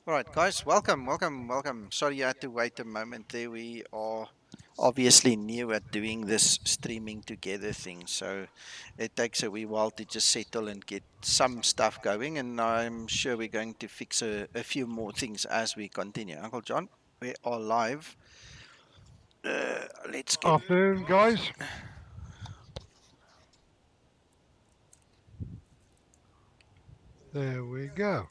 All right, guys, welcome. Sorry you had to wait a moment there. We are obviously new at doing this streaming together thing, so it takes a wee while to just settle and get some stuff going, and I'm sure we're going to fix a few more things as we continue. Uncle John, we are live. Let's get. Afternoon, guys. There we go.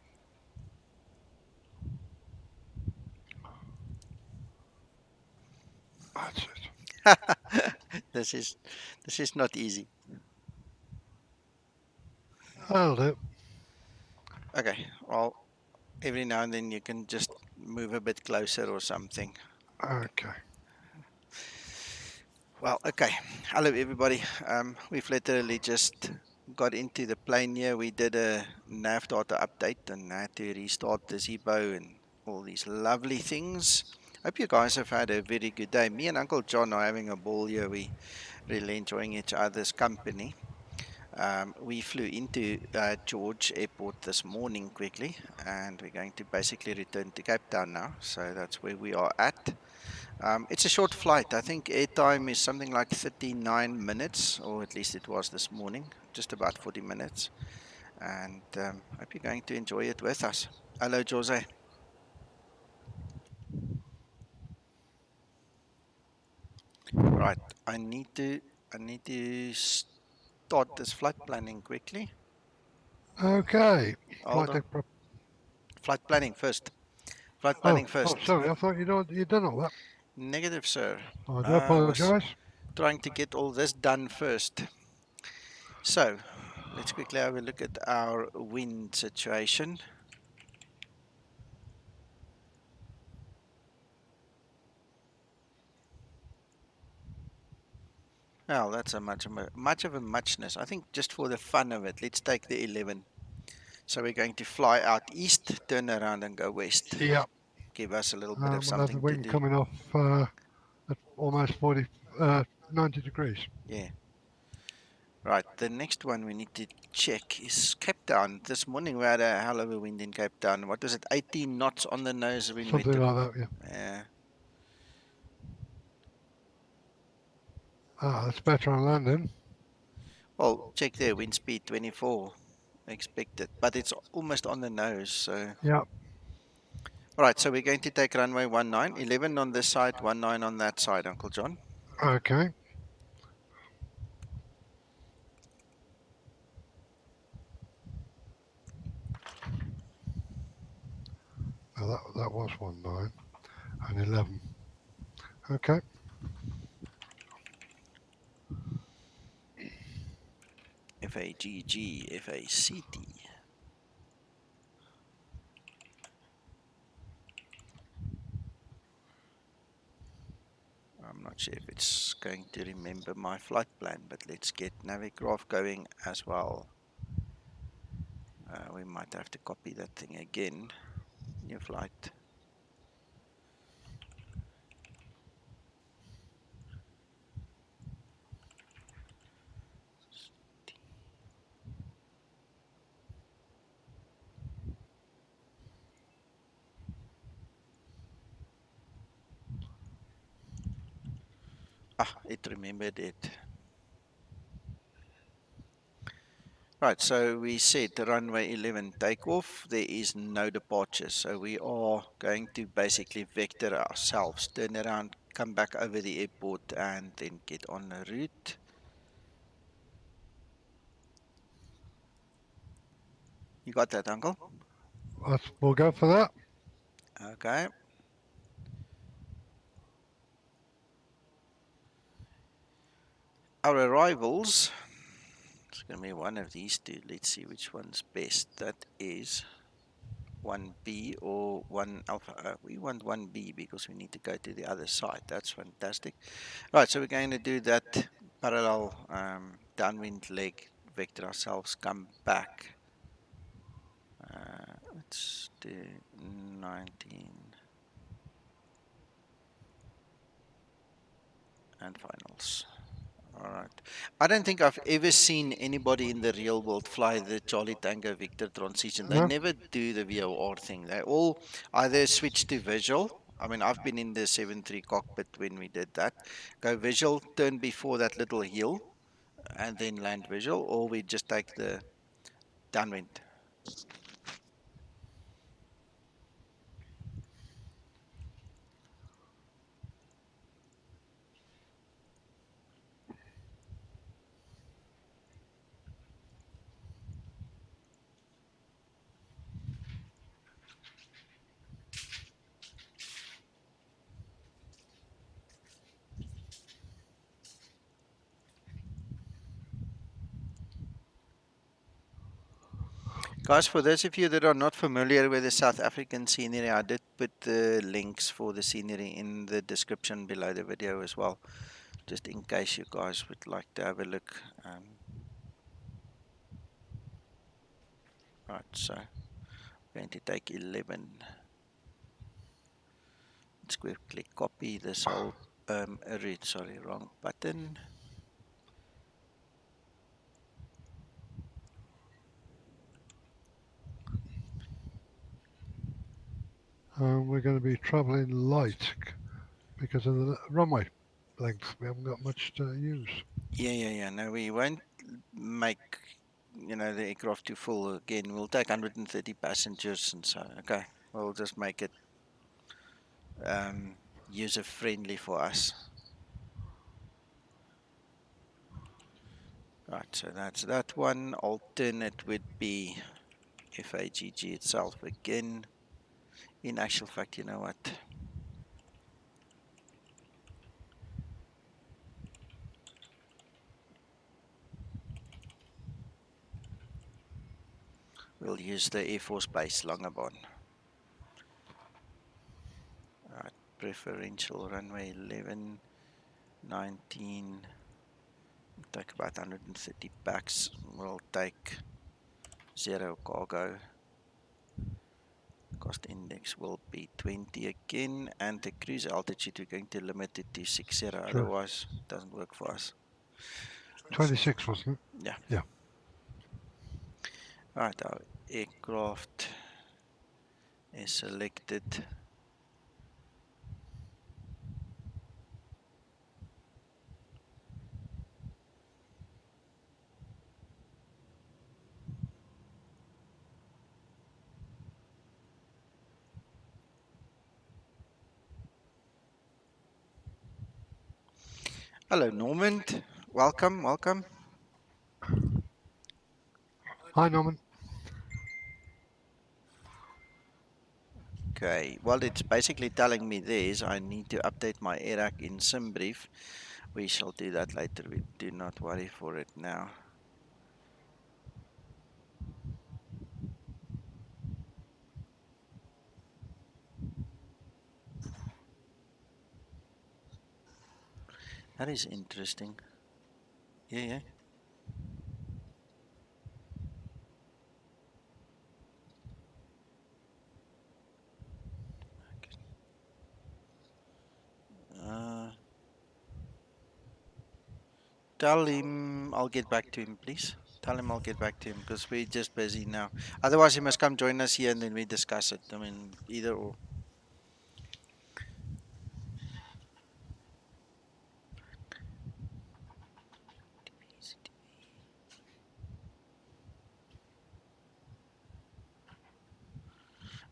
That's it. this is this is not easy. That'll do. Okay, well, every now and then you can just move a bit closer or something. Okay. Well, okay. Hello, everybody. We've literally just got into the plane here. We did a nav data update and had to restart the Zibo and all these lovely things. Hope you guys have had a very good day. Me and Uncle John are having a ball here. We really enjoying each other's company. We flew into George Airport this morning quickly, and we're going to basically return to Cape Town now. So that's where we are at. It's a short flight. I think airtime is something like 39 minutes, or at least it was this morning, just about 40 minutes. And hope you're going to enjoy it with us. Hello, Jose. Right, I need to I need to start this flight planning quickly. Okay. Hold Flight on. deck prep. Flight planning first. Flight Oh, planning first. sorry. I thought you'd done all that. Negative, sir. I do I was apologise. trying to get all this done first. So, let's quickly have a look at our wind situation. Well, that's a much of a muchness. I think just for the fun of it, let's take the 11. So we're going to fly out east, turn around and go west. Yeah. Give us a little bit of We'll have the something to wind do. coming off at almost 90 degrees. Yeah. Right. The next one we need to check is Cape Town. This morning we had a hell of a wind in Cape Town. What is it? 18 knots on the nose when we Something took. like that, yeah. Yeah. That's better on landing. Well, check there. Wind speed 24 expected, but it's almost on the nose. So Yeah. all right, so we're going to take runway 19, 11 on this side, 19 on that side, Uncle John. Okay. Well, that was 19 and 11. Okay. FAGG, FACT. I'm not sure if it's going to remember my flight plan, but let's get Navigraph going as well. We might have to copy that thing again. New flight. Ah, it remembered it. Right, so we said the runway 11 takeoff. There is no departure. So we are going to basically vector ourselves, turn around, come back over the airport, and then get on the route. You got that, Uncle? We'll go for that. Okay. Our arrivals. It's going to be one of these two. Let's see which one's best. That is 1B or 1 alpha. We want 1B because we need to go to the other side. That's fantastic. Right, so we're going to do that parallel downwind leg, vector ourselves, come back. Let's do 19 and finals. All right. I don't think I've ever seen anybody in the real world fly the Charlie Tango Victor transition. They No? never do the VOR thing. They all either switch to visual. I mean, I've been in the 7.3 cockpit when we did that. Go visual, turn before that little hill, and then land visual, or we just take the downwind. Guys, for those of you that are not familiar with the South African scenery, I did put the links for the scenery in the description below the video as well, just in case you guys would like to have a look. Right, so going to take 11. Let's quickly copy this whole read, sorry, wrong button. We're going to be travelling light because of the runway length. We haven't got much to use. Yeah. No, we won't make, the aircraft too full again. We'll take 130 passengers and so, okay, we'll just make it user friendly for us. Right, so that's that one. Alternate would be FAGG itself again. In actual fact, you know what? We'll use the Air Force Base Longabon. Right, preferential runway 11, 19. Take about 130 packs. We'll take 0 cargo. Cost index will be 20 again, and the cruise altitude we're going to limit it to 60. Otherwise, it doesn't work for us. 26, wasn't it? Yeah. Yeah. Right, our aircraft is selected. Hello, Normand. Welcome. Hi, Norman. Okay, well, it's basically telling me this. I need to update my ERAC in SimBrief. We shall do that later. We do not worry for it now. That is interesting. Yeah. Uh, Tell him I'll get back to him, please. Tell him I'll get back to him because we're just busy now. Otherwise, he must come join us here and then we discuss it. I mean, either or.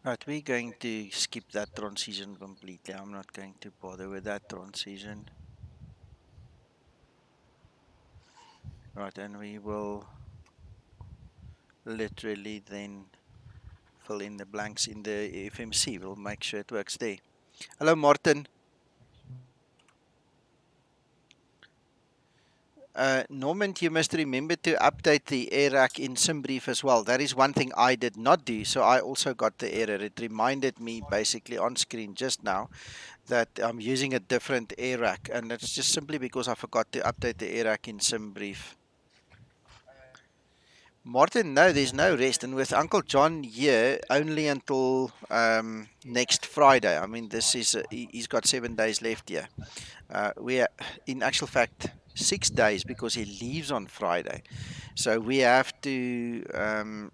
Right, we're going to skip that transition completely. I'm not going to bother with that transition. Right, and we will literally then fill in the blanks in the FMC. We'll make sure it works there. Hello, Martin. Norman, you must remember to update the AirRack in SimBrief as well. That is one thing I did not do, so I also got the error. It reminded me basically on screen just now that I'm using a different AirRack, and that's just simply because I forgot to update the AirRack in SimBrief. Martin, no, there's no rest, and with Uncle John here only until next Friday. I mean, this is he's got 7 days left here. We are, in actual fact. 6 days because he leaves on Friday. So we have to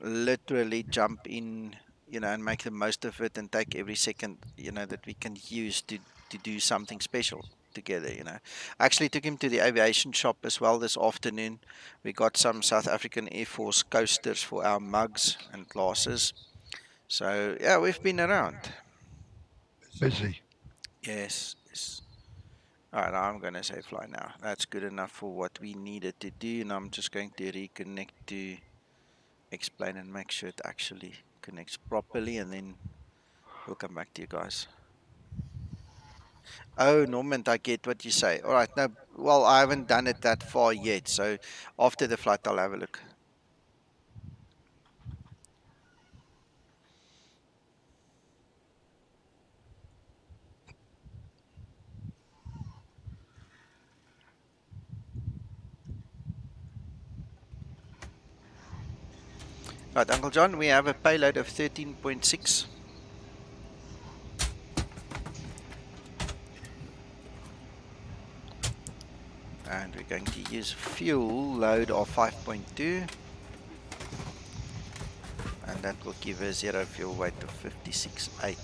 literally jump in, and make the most of it and take every second, that we can use to do something special together. I actually took him to the aviation shop as well this afternoon. We got some South African Air Force coasters for our mugs and glasses. So yeah, we've been around. Busy. Yes, yes. All right, I'm going to say fly now. That's good enough for what we needed to do. And I'm just going to reconnect to explain and make sure it actually connects properly. And then we'll come back to you guys. Oh, Norman, I get what you say. All right. No, well, I haven't done it that far yet. So after the flight, I'll have a look. Right, Uncle John, we have a payload of 13.6. And we're going to use fuel load of 5.2. And that will give a zero fuel weight of 56.8.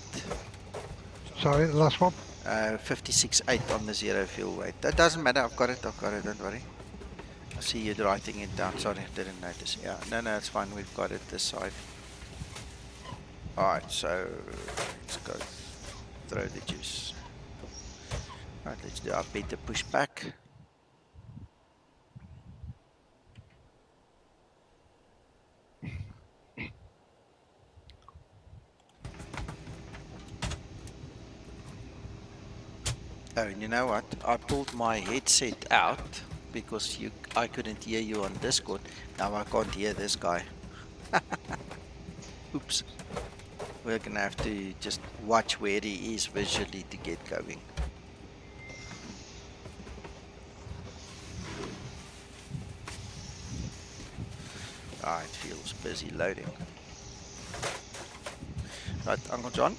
Sorry, the last one. 56.8 on the zero fuel weight. That doesn't matter. I've got it. Don't worry. I see you writing it down. Sorry, I didn't notice. Yeah, no, it's fine. We've got it this side. All right, so let's go throw the juice. All right, let's do our beta pushback. Oh, and you know what? I pulled my headset out because I couldn't hear you on Discord. Now I can't hear this guy. Oops. We're gonna have to just watch where he is visually to get going. Ah, it feels busy loading. Right, Uncle John.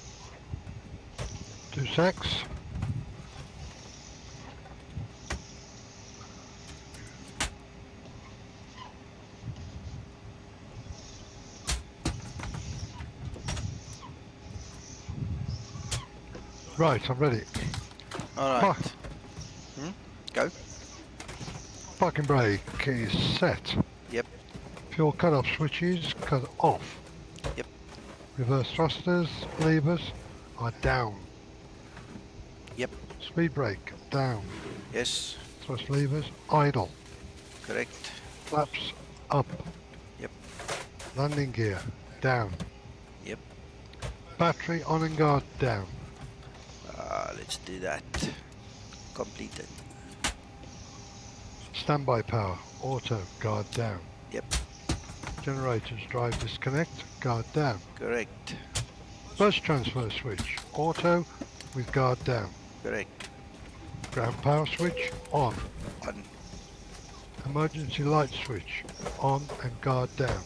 2 secs. Right, I'm ready. All right. Go. Parking brake is set. Yep. Fuel cut-off switches cut off. Yep. Reverse thrusters, levers are down. Yep. Speed brake down. Yes. Thrust levers idle. Correct. Flaps up. Yep. Landing gear down. Yep. Battery on and guard down. Let's do that. Completed. Standby power auto guard down. Yep. Generators drive disconnect guard down. Correct. Bus transfer switch auto with guard down. Correct. Ground power switch on. On. Emergency light switch on and guard down.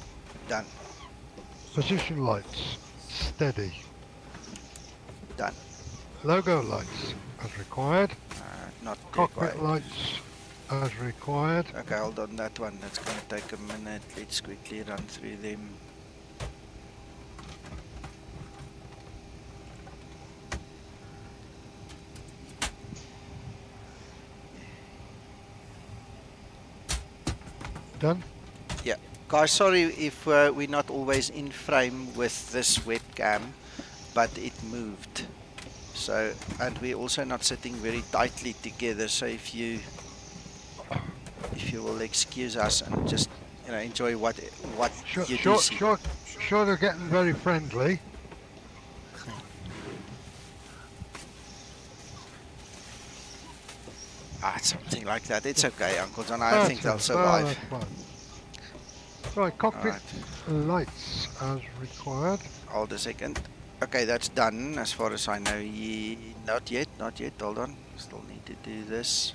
Done. Position lights steady. Done. Logo lights as required. Not Cockpit required. lights as required. Okay, hold on that one. That's going to take a minute. Let's quickly run through them. Done? Yeah. Guys, sorry if we're not always in frame with this webcam, but it moved. So, and we're also not sitting very tightly together. So if you will excuse us and just enjoy what you do see. Sure, they're getting very friendly. Something like that. It's okay, Uncle John. I think they'll survive. Right, cockpit lights as required. Hold a second. Okay, that's done as far as I know. Not yet. Hold on. Still need to do this.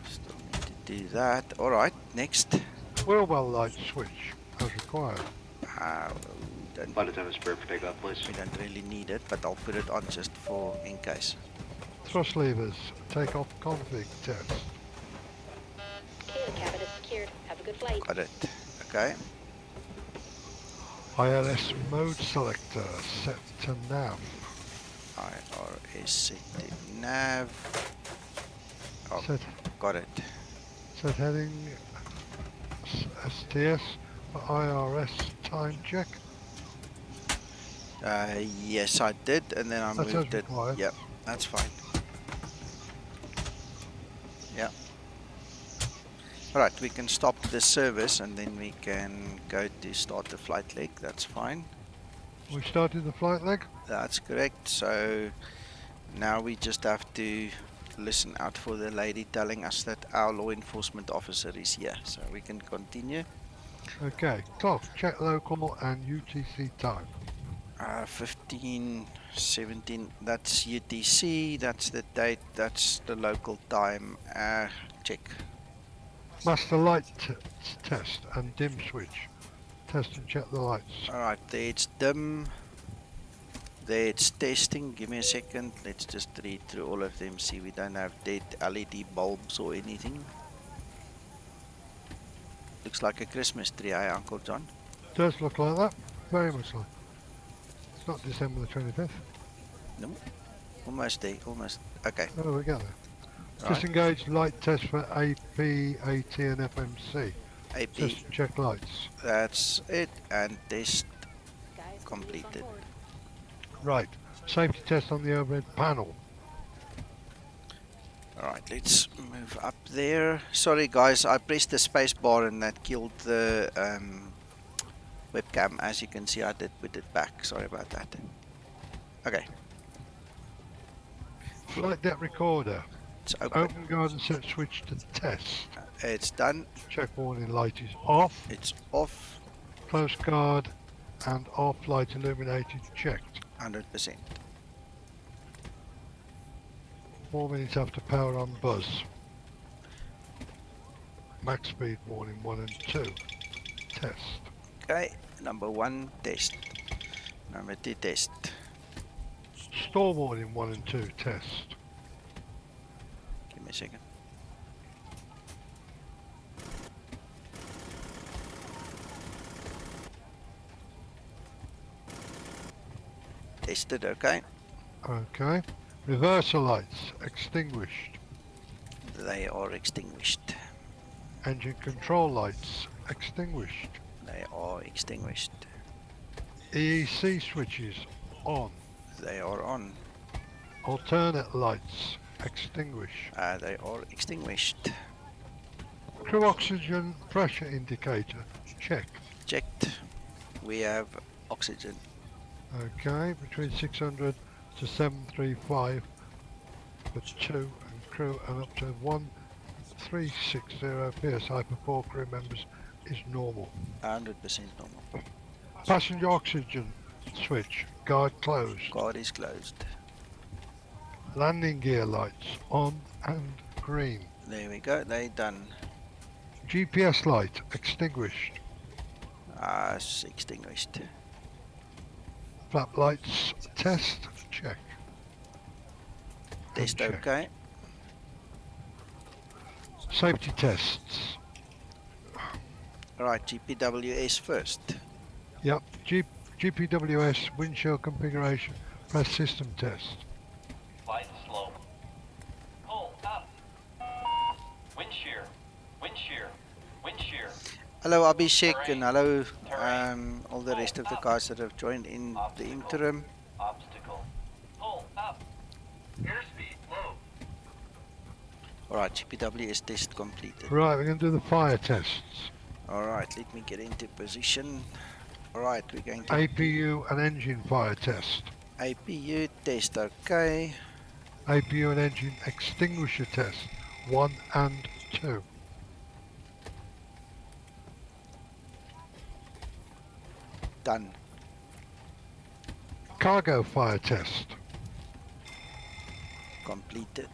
Still need to do that. All right, next. Wheel well light switch as required. Flight attendant spare for takeoff, please. We don't really need it, but I'll put it on just for in case. Thrust levers takeoff config test. the flight. Got it. Okay. ILS mode selector set to nav. IRS set to nav. Oh, Set got it. set heading STS for IRS time check. Yes, I did, and then I That's as moved it. required. Yep, that's fine. Yeah. All right, we can stop the service and then we can go to start the flight leg. That's fine. We started the flight leg. That's correct. So now we just have to listen out for the lady telling us that our law enforcement officer is here. So we can continue. Okay, clock, check local and UTC time. 15:17. That's UTC. That's the date. That's the local time. Check. Master light test and dim switch. Test and check the lights. All right, there it's dim. There it's testing. Give me a second. Let's just read through all of them. See, we don't have dead LED bulbs or anything. Looks like a Christmas tree, eh, Uncle John? Does look like that. Very much like. It's not December the 25th. No, almost there. Almost. Okay. Oh, we got there. Right. Disengage light test for AP, AT and FMC. AP. Test and check lights. That's it. And test completed. Right. Safety test on the overhead panel. Alright, let's move up there. Sorry guys, I pressed the space bar and that killed the webcam. As you can see, I did put it back. Sorry about that. Okay, Flight deck recorder. it's open. Open guard and set switch to test. It's done. Check warning light is off. It's off. Close guard and off light illuminated checked. 100%. 4 minutes after power on buzz. Max speed warning 1 and 2. Test. Okay, number 1, test. Number 2, test. Stall warning 1 and 2. Test. Give me a second. Tested, okay. Okay. Reversal lights extinguished. They are extinguished. Engine control lights extinguished. They are extinguished. EEC switches on. They are on. Alternate lights extinguished. They are extinguished. Crew oxygen pressure indicator checked. Checked. We have oxygen. Okay, between 600 to 735 for 2 and crew, and up to 1360 psi for 4 crew members is normal. 100% normal. Passenger oxygen switch, guard closed. Guard is closed. Landing gear lights on and green. There we go. They done. GPS light extinguished. It's extinguished. Flap lights test check. Test Check. okay. Safety tests. Right, GPWS first. Yep. GPWS windshield configuration press system test. Flight slow. Pull up. Wind shear. Wind shear. Wind shear. Hello Abhishek and hello all the rest of the guys that have joined in the interim. Obstacle. Pull up. Airspeed low. Alright, GPWS test completed. Right, we're going to do the fire tests. Alright, let me get into position. Alright, we're going to APU and engine fire test. APU test okay. APU and engine extinguisher test 1 and 2. Done. Cargo fire test. Completed.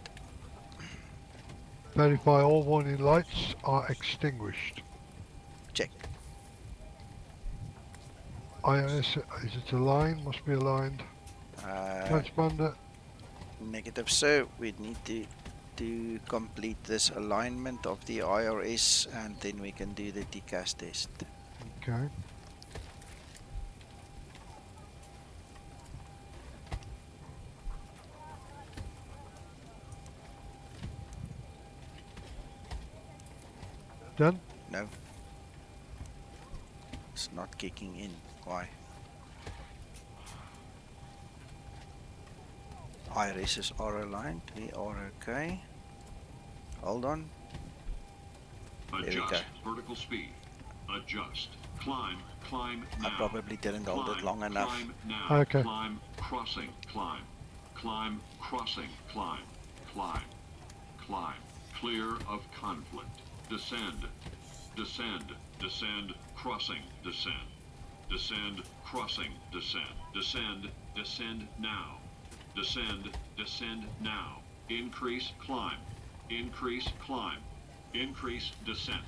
Verify all warning lights are extinguished. Check. IOS, is it aligned? Must be aligned. Transponder, Negative, so we need to to complete this alignment of the IRS and then we can do the TCAS test. Okay. Done? No, it's not kicking in. Why? Irises are aligned. We are okay. Hold on. There we go. Adjust vertical speed. Adjust. Climb. Climb I now. probably didn't hold it long enough. Climb now. Okay. Climb. Crossing. Climb. Climb. Crossing. Climb. Climb. Climb. Clear of conflict. Descend. Descend. Descend. Crossing. Descend. Descend. Crossing. Descend. Descend. Descend now. Descend. Descend now. Increase. Climb. Increase. Climb. Increase descent.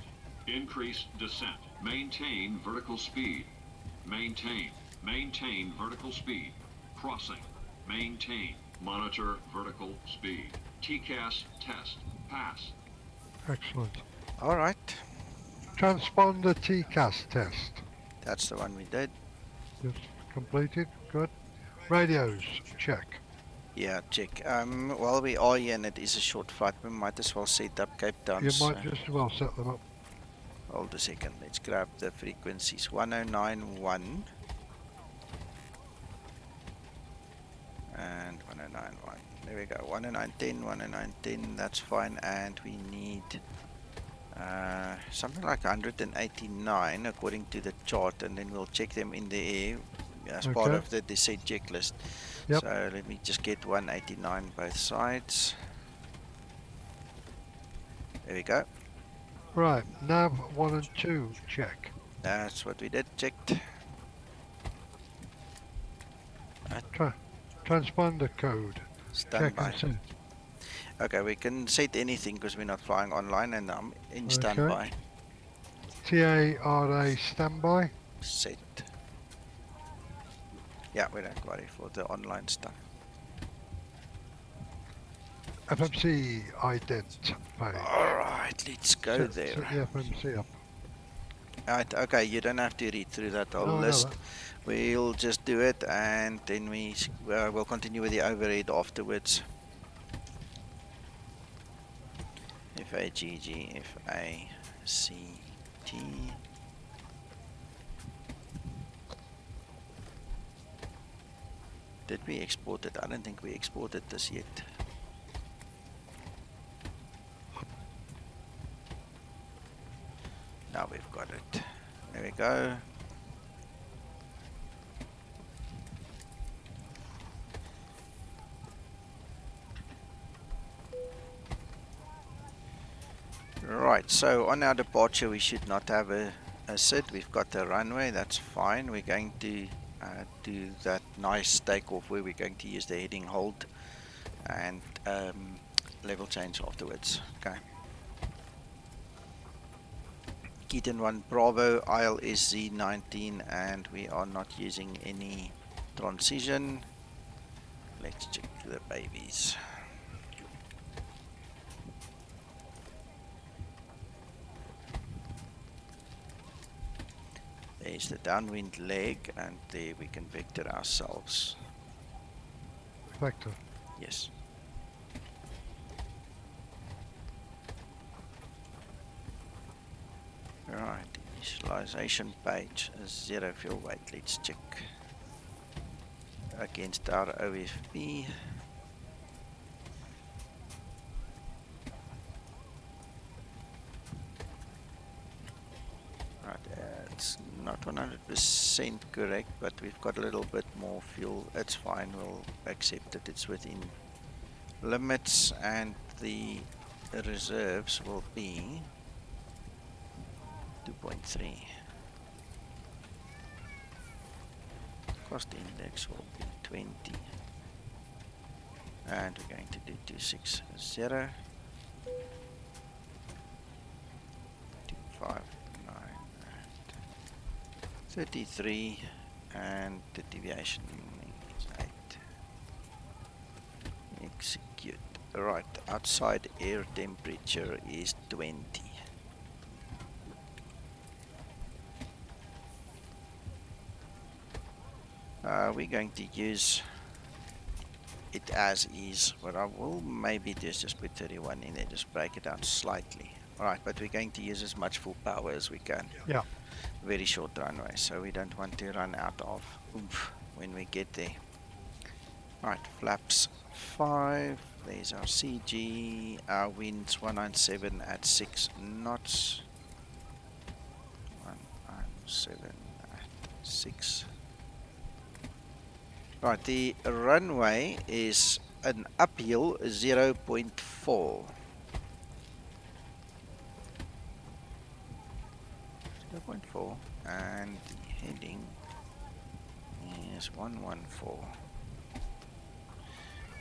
Increase descent. Maintain vertical speed. Maintain. Maintain vertical speed. Crossing. Maintain. Monitor vertical speed. TCAS test. Pass. Excellent. All right. Transponder TCAS test. That's the one we did. Just completed. Good. Radios. Check. Yeah, check. While we are here and it is a short flight, we might as well set up Cape Town. You might just as well set them up. Hold a second. Let's grab the frequencies. 1091 and 1091. There we go. 10910, 10910. That's fine. And we need something like 189 according to the chart, and then we'll check them in the air as part Okay. of the descent checklist. Yep. So let me just get 189 both sides. There we go. Right. Nav 1 and 2. Check. That's what we did. Checked. Transponder code. Check Standby. and set. Okay, we can set anything because we're not flying online and I'm in Okay. standby. TARA standby. Set. Yeah, we don't worry for the online stuff. FMC ident page. Alright, let's go Set there. the FMC up. Right, okay, you don't have to read through that whole No, I know list. that. We'll just do it and then we'll continue with the overhead afterwards. FAGG, FACT. Did we export it? I don't think we exported this yet. Now we've got it. There we go. Right, so on our departure we should not have a SID. We've got the runway, that's fine. We're going to do that nice takeoff where we're going to use the heading hold and level change afterwards. Okay. GETEN 1 Bravo, ILSZ 19, and we are not using any transition. Let's check the babies. There's the downwind leg, and there we can vector ourselves. Vector. Yes. Right, initialization page, 0 fuel weight. Let's check against our OFP. Right, it's not 100% correct, but we've got a little bit more fuel. It's fine, we'll accept it. It's within limits, and the reserves will be 2.3. Cost index will be 20. And we're going to do 260. 259 33, and the deviation is 8. Execute. Right, outside air temperature is 20. We're going to use it as is, but I will maybe just put 31 in there, just break it down slightly. Alright, but we're going to use as much full power as we can. Yeah. Very short runway, so we don't want to run out of oomph when we get there. Alright, flaps 5, there's our CG, our winds 197 at 6 knots. 197 at 6. Right, the runway is an uphill 0.4. 0.4, and the heading is 114.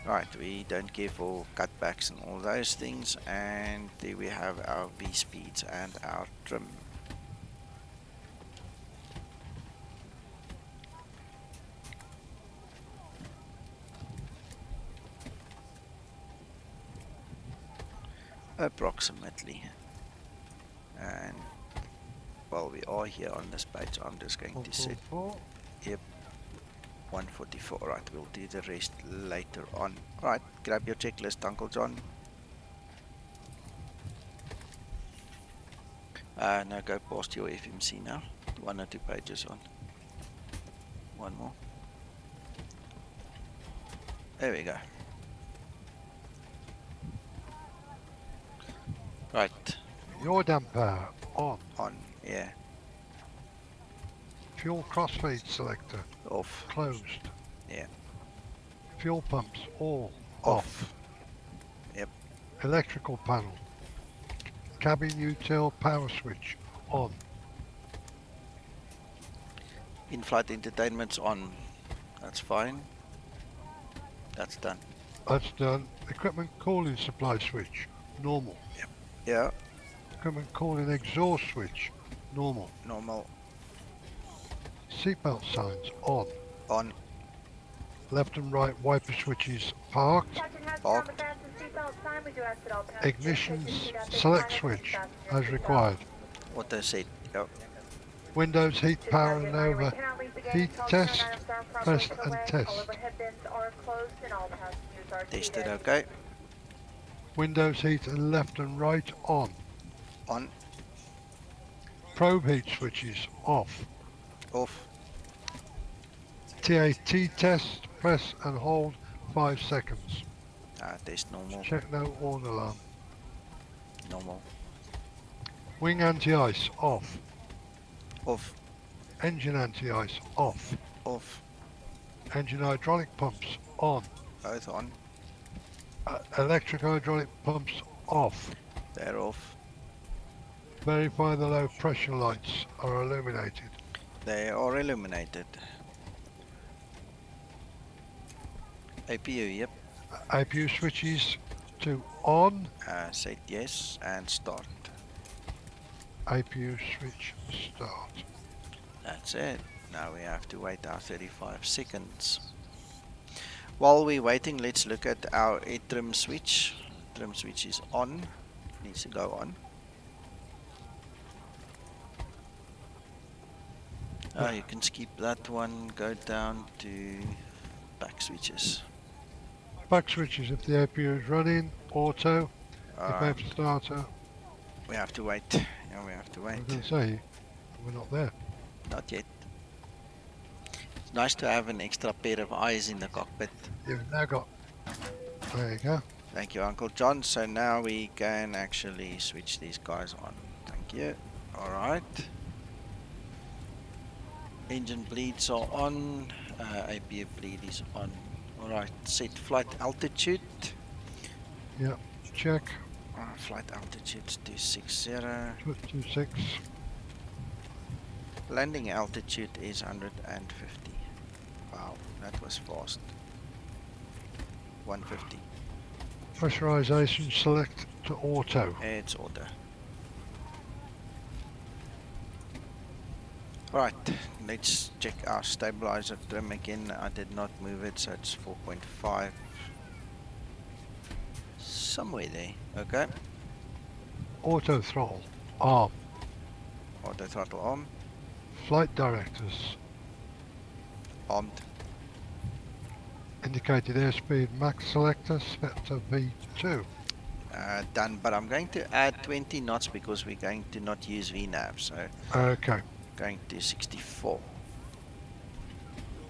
Right, we don't care for cutbacks and all those things, and there we have our V speeds and our trim. Approximately. And while we are here on this page, I'm just going to set 144. 144. Right, we'll do the rest later on. Right, grab your checklist, Uncle John. Now go past your FMC now. 1 or 2 pages on. One more. There we go. Right, Your damper on. on, yeah, Fuel crossfade selector off, closed. yeah, Fuel pumps all off. Yep, Electrical panel. Cabin util power switch on. in-flight entertainment's on. That's fine. That's done. That's done. Equipment cooling supply switch normal. Yeah, Equipment cooling exhaust switch normal. normal, Seatbelt signs on, left and right wiper switches parked. parked, Ignition's select switch as required. auto set, yep, Windows heat power and over heat test. Press and test. tested okay, Windows heat and left and right on. Probe heat switches off. off, TAT test. Press and hold 5 seconds. test normal, Check no horn alarm. normal, Wing anti-ice off. off, Engine anti-ice off. off, Engine hydraulic pumps on. both on, Electric hydraulic pumps off. they're off, Verify the low pressure lights are illuminated. they are illuminated. APU, yep, APU switches to on. set yes, and start. APU switch start. That's it. Now we have to wait our 35 seconds. While we're waiting, let's look at our trim switch. Trim switch is on. Needs to go on. You can skip that one. Go down to back switches. Back switches if the APU is running. Auto. If I have starter. We have to wait. Yeah, we have to I wait. was going to say, we're not there. Not yet. It's nice to have an extra pair of eyes in the cockpit. You've now got. There you go. Thank you, Uncle John. So now we can actually switch these guys on. Thank you. Alright. Engine bleeds are on. APU bleed is on. Alright, set flight altitude. Yep. Check. Flight altitude 260. 226. Landing altitude is 150. Wow, that was fast. 150. Pressurization select to auto. It's auto. Right, let's check our stabilizer trim again. I did not move it, so it's 4.5. Somewhere there. Okay. Auto throttle. Arm. Auto throttle on. Flight directors. Armed. Indicated airspeed max selector set to V2. Done, but I'm going to add 20 knots because we're going to not use VNAV, so Okay. going to 64.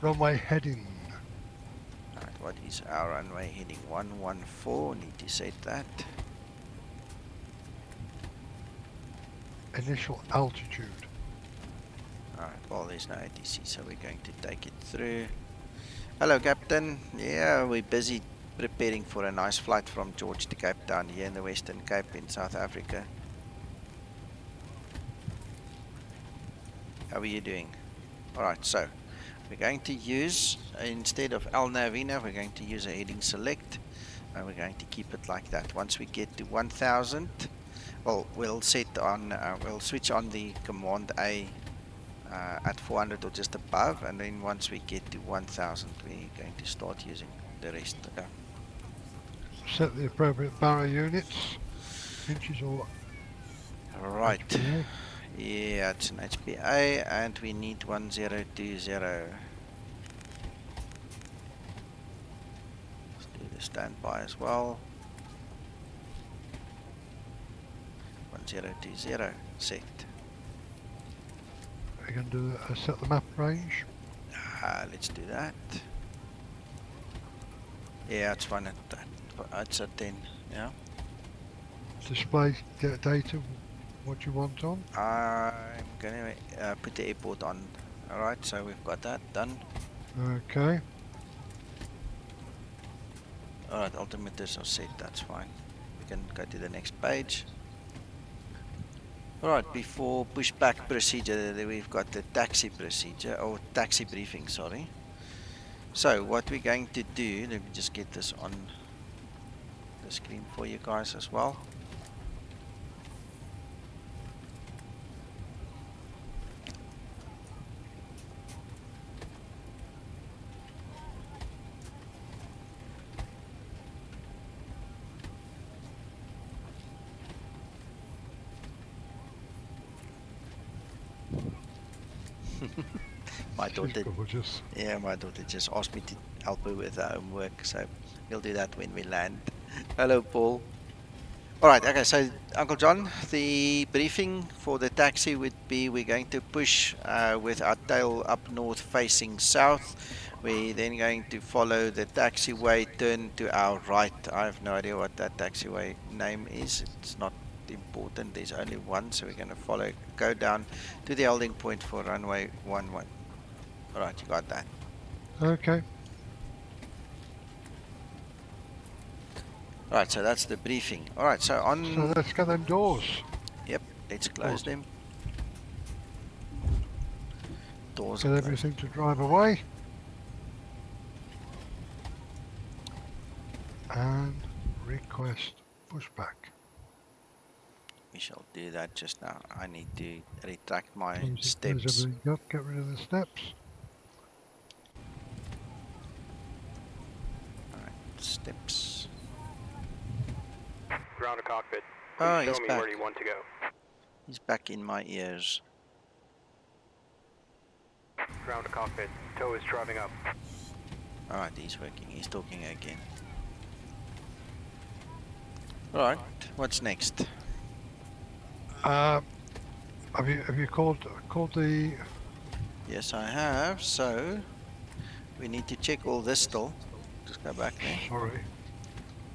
Runway heading. Right, what is our runway heading? 114, need to set that. Initial altitude. Alright, well there's no ATC, so we're going to take it through. Hello Captain, yeah, we're busy preparing for a nice flight from George to Cape Town here in the Western Cape in South Africa. How are you doing? Alright, so we're going to use, instead of LNAV, VNAV, we're going to use a heading select, and we're going to keep it like that. Once we get to 1000, well, we'll set on, we'll switch on the command A at 400 or just above, and then once we get to 1000, we're going to start using the rest. Okay. Set the appropriate barrow units. Inches or Right. HPA. Yeah, it's an HPA, and we need 1020. Let's do the standby as well. 1020 set. We can do set the map range. Let's do that. Yeah, it's fine at that. It's at 10. Yeah. Display data. What you want on. I'm gonna put the airport on. Alright, so we've got that done. Okay. Alright, altimeters are set, that's fine. We can go to the next page. Alright, before pushback procedure, we've got the taxi procedure, or taxi briefing, sorry. So, what we're going to do, let me just get this on the screen for you guys as well. My daughter, Gorgeous. yeah, my daughter just asked me to help her with her homework, so we'll do that when we land. Hello, Paul. Alright, okay, so Uncle John, the briefing for the taxi would be we're going to push with our tail up north facing south. We're then going to follow the taxiway, turn to our right. I have no idea what that taxiway name is. It's not important, there's only one, so we're going to follow, go down to the holding point for runway 11. Alright, you got that. Okay. Alright, so that's the briefing. Alright, so on... So let's get them doors. Yep, let's close them. Doors Get are closed. everything to drive away. And request pushback. We shall do that just now. I need to retract my Close steps. everything up, get rid of the steps. Alright, steps. Ground to cockpit. Oh, Please he's show me back. where you want to go. He's back in my ears. Ground to cockpit. Tow is driving up. Alright, he's working. He's talking again. Alright, what's next? Have you called the? Yes, I have. So, we need to check all this still. Just go back there. Sorry.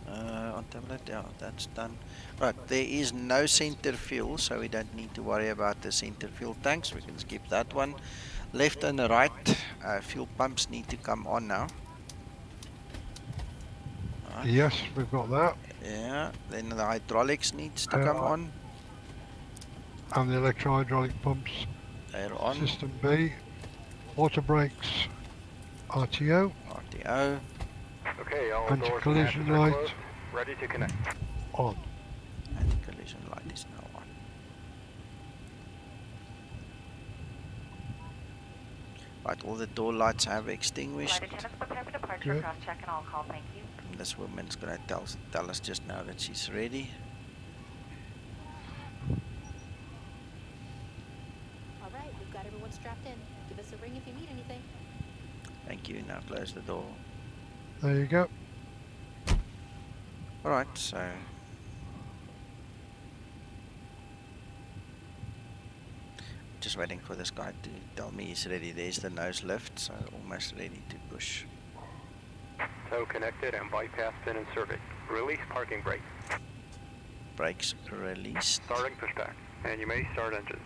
On tablet, yeah, that's done. Right, there is no center fuel, so we don't need to worry about the center fuel tanks. We can skip that one. Left and right, fuel pumps need to come on now. Right. Yes, we've got that. Yeah, then the hydraulics needs to come on. And the electro-hydraulic pumps. They're on. System B. Water brakes. RTO. RTO. Okay, all doors and Anti-collision hatches are light. closed. Ready to connect. On. Anti-collision light is now on. Right, all the door lights have extinguished. Flight attendants prepare for departure. Good. Cross-check and all call. Thank you. And this woman's gonna tell us just now that she's ready. All right, we've got everyone strapped in. Give us a ring if you need anything. Thank you. Now close the door. There you go. All right, so just waiting for this guy to tell me he's ready. There's the nose lift, so almost ready to push. Tow connected and bypass pin inserted. Release parking brake. Brakes released. Starting pushback. And you may start engines.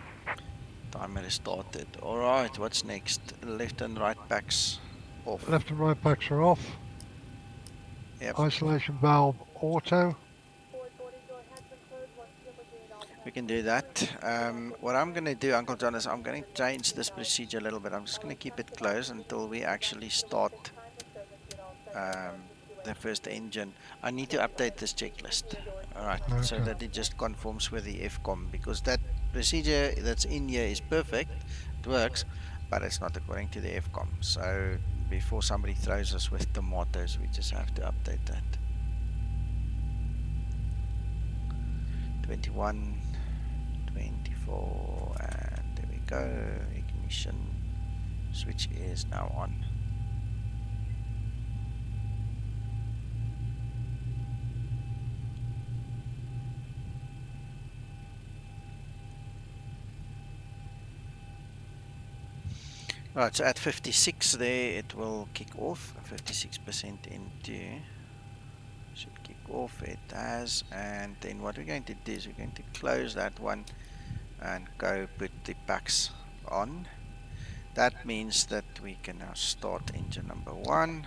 Timer is started. All right, what's next? Left and right backs off. Left and right backs are off. Yep. Isolation valve auto. We can do that. What I'm going to do, Uncle John, is I'm going to change this procedure a little bit. I'm just going to keep it closed until we actually start the first engine. I need to update this checklist. Alright, so Okay. that it just conforms with the FCOM, because that procedure that's in here is perfect, it works, but it's not according to the FCOM. So before somebody throws us with tomatoes, we just have to update that. 21, 24, and there we go. Ignition switch is now on. Right, so at 56 there it will kick off. 56% into should kick off. It has, and then what we're going to do is we're going to close that one and go put the packs on. That means that we can now start engine number 1.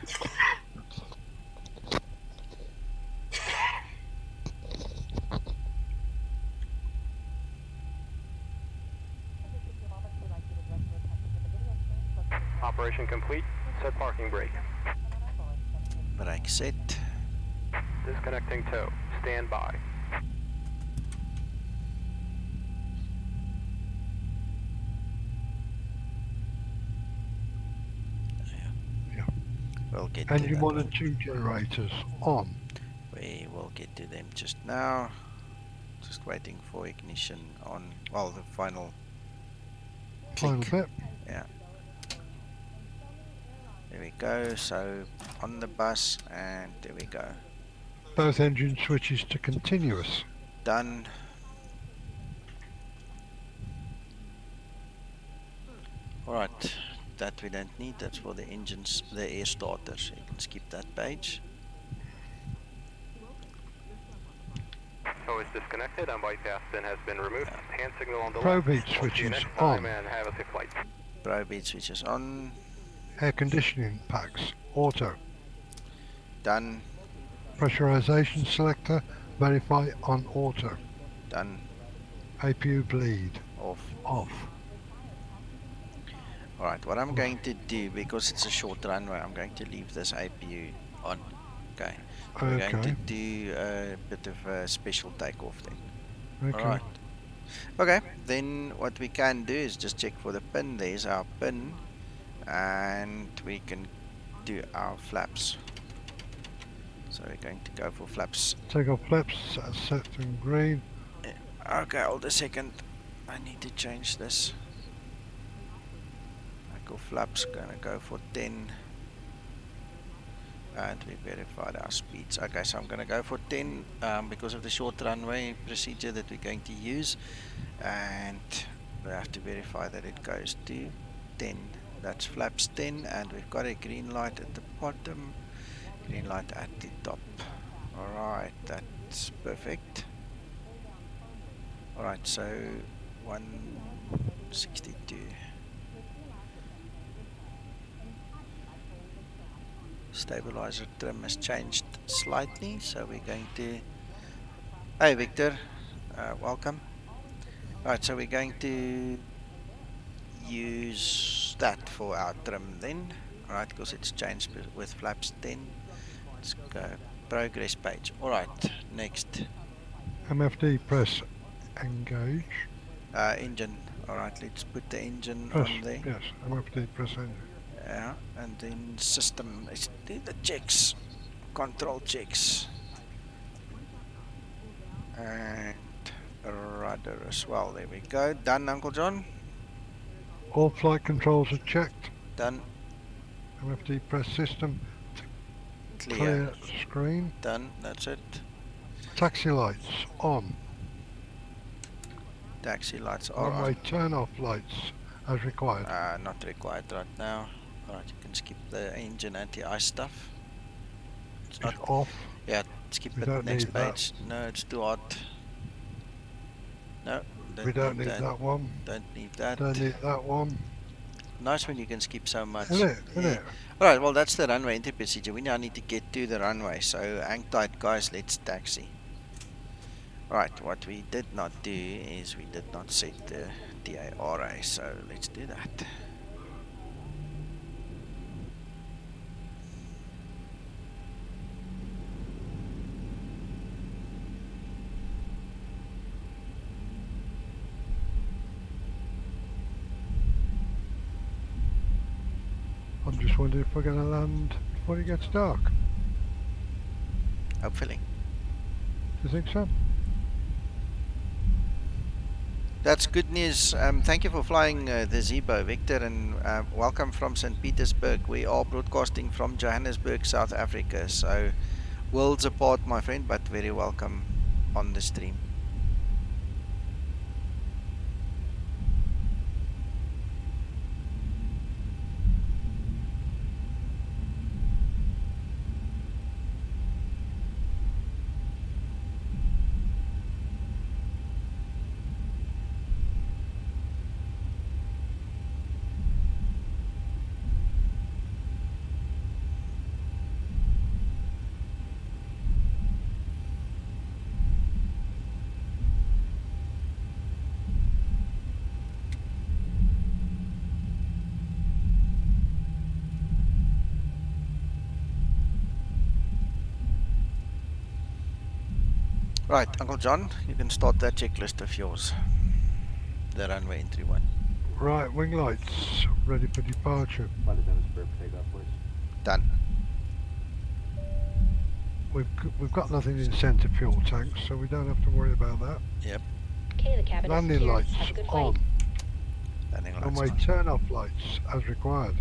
Operation complete. Set parking brake. Brake set. Disconnecting tow. Stand by. We'll get to Engine that 1 one. and 2 generators on. We will get to them just now. Just waiting for ignition on, well, the final Final click. bit. Yeah. There we go. So on the bus, and there we go. Both engine switches to continuous. Done. Alright, that we don't need. That's for the engines, the air starters. You can skip that page. Tow is disconnected and bypass pin has been removed. Hand signal on the Pro left. beat See you switches next time on. and have a safe flight. Pro beat switches on. Air conditioning packs auto. Done. Pressurization selector verify on auto. Done. APU bleed Off. off. Alright, what I'm going to do, because it's a short runway, I'm going to leave this APU on. Okay. We're going to Okay. do a bit of a special takeoff then. Okay. Alright. Okay, then what we can do is just check for the pin. There's our pin. And we can do our flaps. So we're going to go for flaps. Take off flaps set in green. Okay, hold a second. I need to change this. Take off flaps, gonna go for 10. And we verified our speeds. Okay, so I'm gonna go for 10 because of the short runway procedure that we're going to use. And we have to verify that it goes to 10. That's flaps 10, and we've got a green light at the bottom, green light at the top. Alright, that's perfect. Alright, so 162. Stabilizer trim has changed slightly, so we're going to... Hey Victor, welcome. Alright, so we're going to use that for our trim then. Alright, because it's changed with flaps 10. Let's go progress page. Alright, next. MFD press engage. Engine Alright, let's put the engine Press, on there. yes, MFD press engine. Yeah, and then system, let's do the checks. Control checks. And rudder as well. There we go. Done, Uncle John. All flight controls are checked. Done. MFD press system. Clear. Clear screen. Done. That's it. Taxi lights on. Taxi lights are Runway on. turn off lights as required. Not required right now. Alright, you can skip the engine anti-ice stuff. It's not. It's off. Yeah, skip We it. don't Next need that. page. No, it's too hot. No, We don't need that one. Don't need that. Don't need that one. Nice when you can skip so much. Isn't it? Isn't it? Alright, well that's the runway entry procedure. We now need to get to the runway. So hang tight guys, let's taxi. Right, what we did not do is we did not set the DARA, so let's do that. I'm just wondering if we're going to land before it gets dark. Hopefully. Do you think so? That's good news. Thank you for flying the Zibo, Victor, and welcome from St. Petersburg. We are broadcasting from Johannesburg, South Africa. So, worlds apart, my friend, but very welcome on the stream. Right, Uncle John, you can start that checklist of yours. The runway entry one. Right, wing lights ready for departure. Flight attendant Spirit for takeoff, please. Done. We've got nothing in centre fuel tanks, so we don't have to worry about that. Yep. Okay, the cabin is Landing secure. lights Have a good flight. on. Landing lights Runway on. turn off lights as required.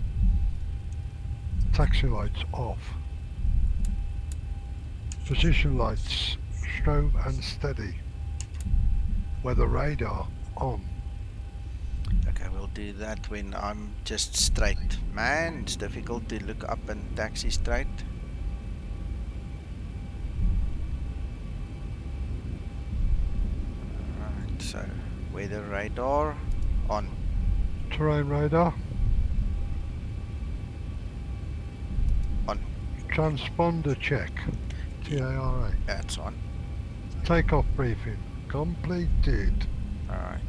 Taxi lights off. Position lights strobe and steady. Weather radar on. Okay, we'll do that when I'm just straight. Man, it's difficult to look up and taxi straight. Alright, so weather radar on. Terrain radar On. transponder check. TARA. That's on. Takeoff briefing completed. Alright.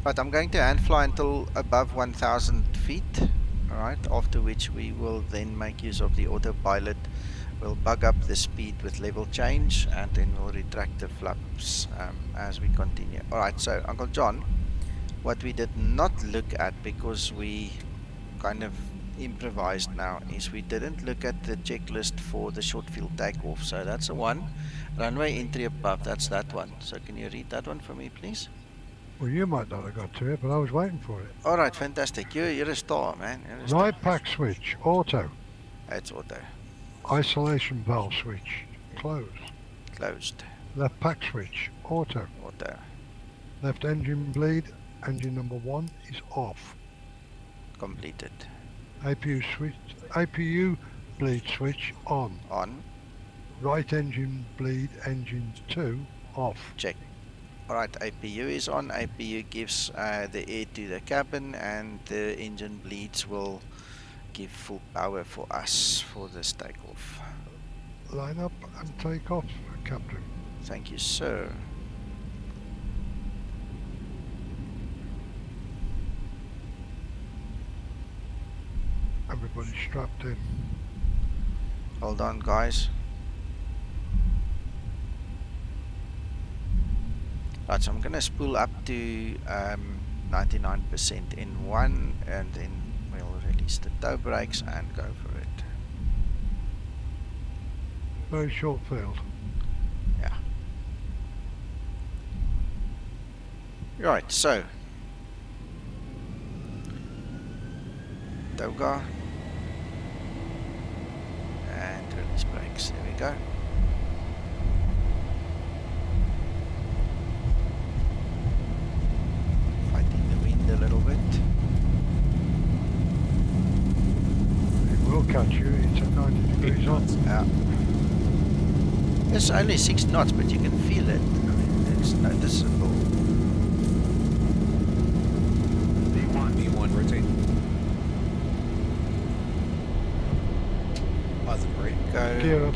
Right, I'm going to hand fly until above 1,000 feet. Alright, after which we will then make use of the autopilot. We'll bug up the speed with level change and then we'll retract the flaps as we continue. Alright, so Uncle John, what we did not look at because we kind of improvised now is we didn't look at the checklist for the short field takeoff. So that's a one. Runway entry above, that's that one. So can you read that one for me, please? Well, you might not have got to it, but I was waiting for it. Alright, fantastic. You're a star, man. You're a star. Right pack switch, auto. It's auto. Isolation valve switch, closed. Closed. Left pack switch, auto. Auto. Left engine bleed, engine number 1 is off. Completed. APU bleed switch on. On. Right engine bleed, engine 2 off. Check. Alright, APU is on. APU gives the air to the cabin and the engine bleeds will give full power for us for this takeoff. Line up and take off, Captain. Thank you, sir. Everybody strapped in. Hold on, guys. Right, so I'm gonna spool up to 99% in one, and then we'll release the toe brakes and go for it. Very short field. Yeah. Right, so Toga and release brakes. There we go. Fighting the wind a little bit. It will catch you. It's at 90 degrees on. Yeah. It's only 6 knots, but you can feel it. I mean, it's noticeable. V1, rotate. Positive rate. Go. Gear up.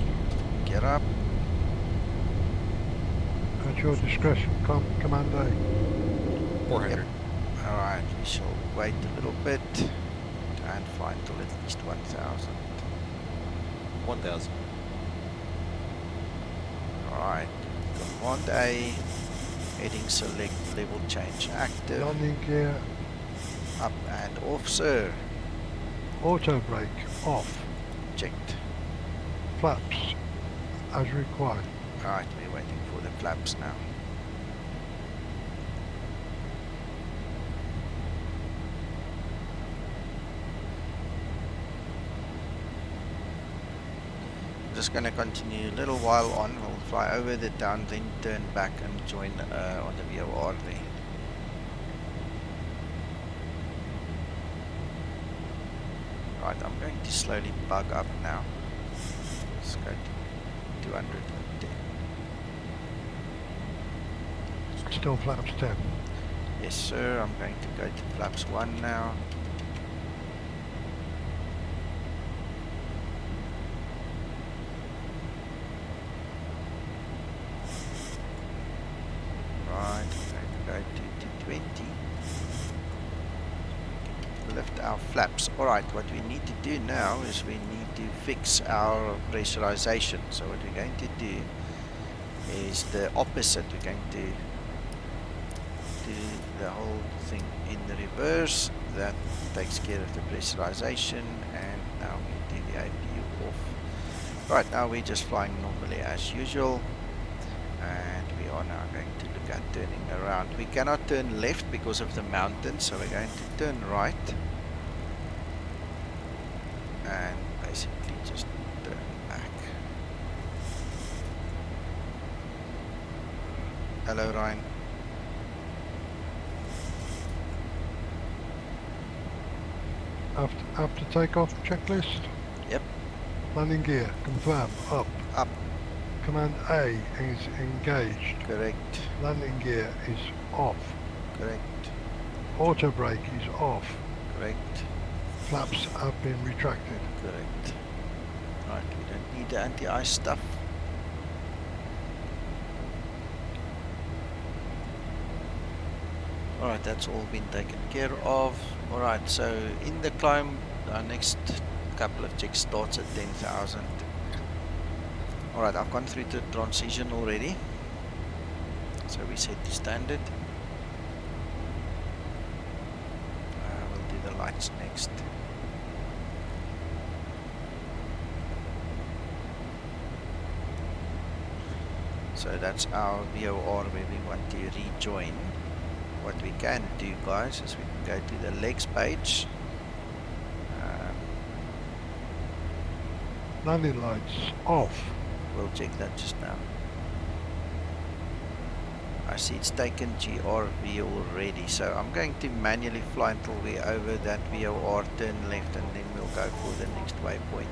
Get up. At your discretion. Command A. 400. Alright, we shall wait a little bit and find till at least 1,000. 1000. Alright, command A, heading select, level change active, Landing gear. up and off, sir. Auto brake off. Checked. Flaps as required. Alright, we're waiting for the flaps now. Just going to continue a little while on. We'll fly over the down, then turn back and join on the VOR there. Right, I'm going to slowly bug up now. Let's go to 210. Still flaps 10. Yes, sir. I'm going to go to flaps 1 now. Right, I'm going to go to 220. Lift our flaps. Alright, what we need to do now is we need to fix our pressurization. So what we're going to do is the opposite. We're going to do the whole thing in the reverse. That takes care of the pressurization, and now we do the APU off. Right, now we're just flying normally as usual, and we are now going to look at turning around. We cannot turn left because of the mountain, so we're going to turn right and basically just turn back. Hello, Ryan. After takeoff checklist. Yep. Landing gear. Confirm. Up. Up. Command A is engaged. Correct. Landing gear is off. Correct. Auto brake is off. Correct. Flaps have been retracted. Correct. Right, we don't need the anti-ice stuff. Alright, that's all been taken care of. Alright, so in the climb, our next couple of checks starts at 10,000. Alright, I've gone through the transition already. So we set the standard. We'll do the lights next. So that's our VOR where we want to rejoin. What we can do, guys, is we can go to the legs page. Landing lights off. We'll check that just now. I see it's taken GRV already, so I'm going to manually fly until we're over that VOR, turn left, and then we'll go for the next waypoint.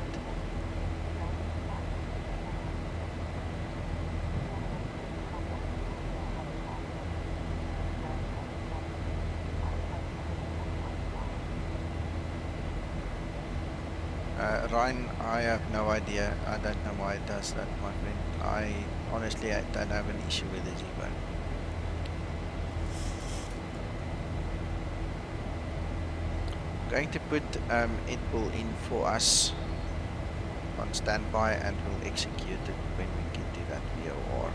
Ryan, I have no idea. I don't know why it does that, my friend. I honestly don't have an issue with the Zibo. I'm going to put ETBUL in for us. on standby and we'll execute it when we get to that VOR.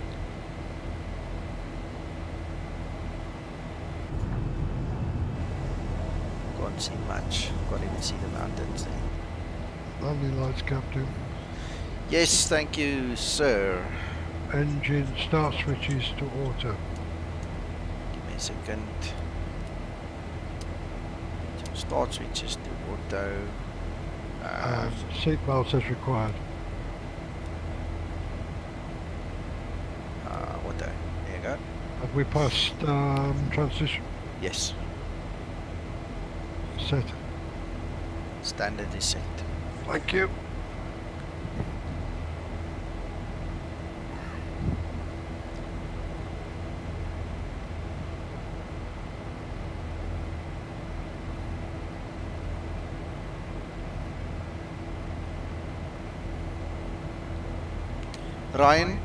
Can't see much. Can't even see the mountains there. Landing lights, Captain. Yes, thank you, sir. Engine start switches to auto. Give me a second. Start switches to auto. And seatbelts as required. Auto. There you go. Have we passed transition? Yes. Set. Standard is set. Thank you. Ryan,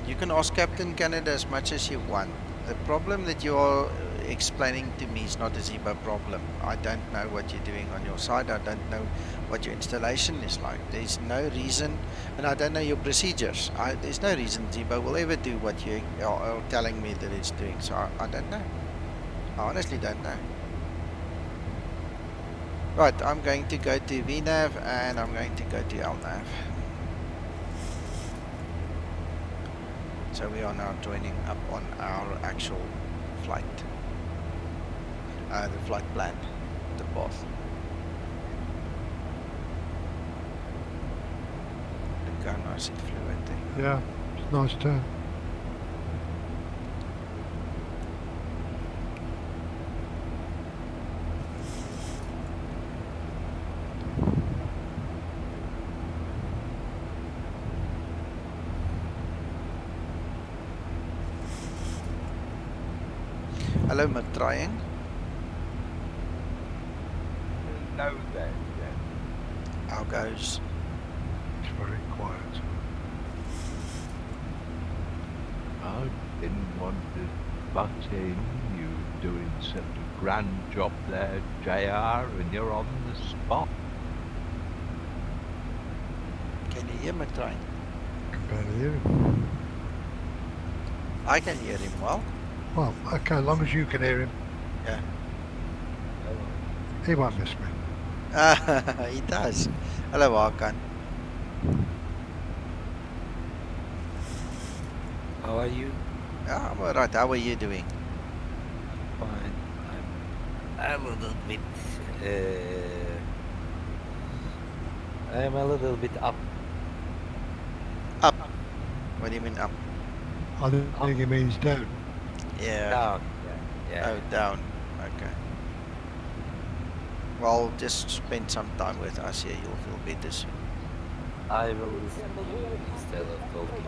you can ask Captain Canada as much as you want. The problem that you are explaining to me is not a Zibo problem. I don't know what you're doing on your side. I don't know what your installation is like. There's no reason, and I don't know your procedures. There's no reason Zibo will ever do what you are telling me that it's doing. So I don't know. I honestly don't know. Right, I'm going to go to VNAV and I'm going to go to LNAV. So we are now joining up on our actual flight. The flight plan, the path. Look how nice it flew at there. Yeah, it's a nice turn. Hello, McTrying. No there, How goes? It's very quiet. I didn't want to butt in. You're doing such a grand job there, JR, and you're on the spot. Can you hear McTrying? Can barely hear him. I can hear him well. Well, okay, as long as you can hear him. Yeah. He won't miss me. He does. Hello, Hakan. How are you? I'm alright. How are you doing? Fine. I'm a little bit. I'm a little bit up. Up. What do you mean up? I think he means down. Yeah. Down. Yeah. Oh, down. Okay. Well, just spend some time with us here. You'll feel better soon. I will listen to you instead of talking.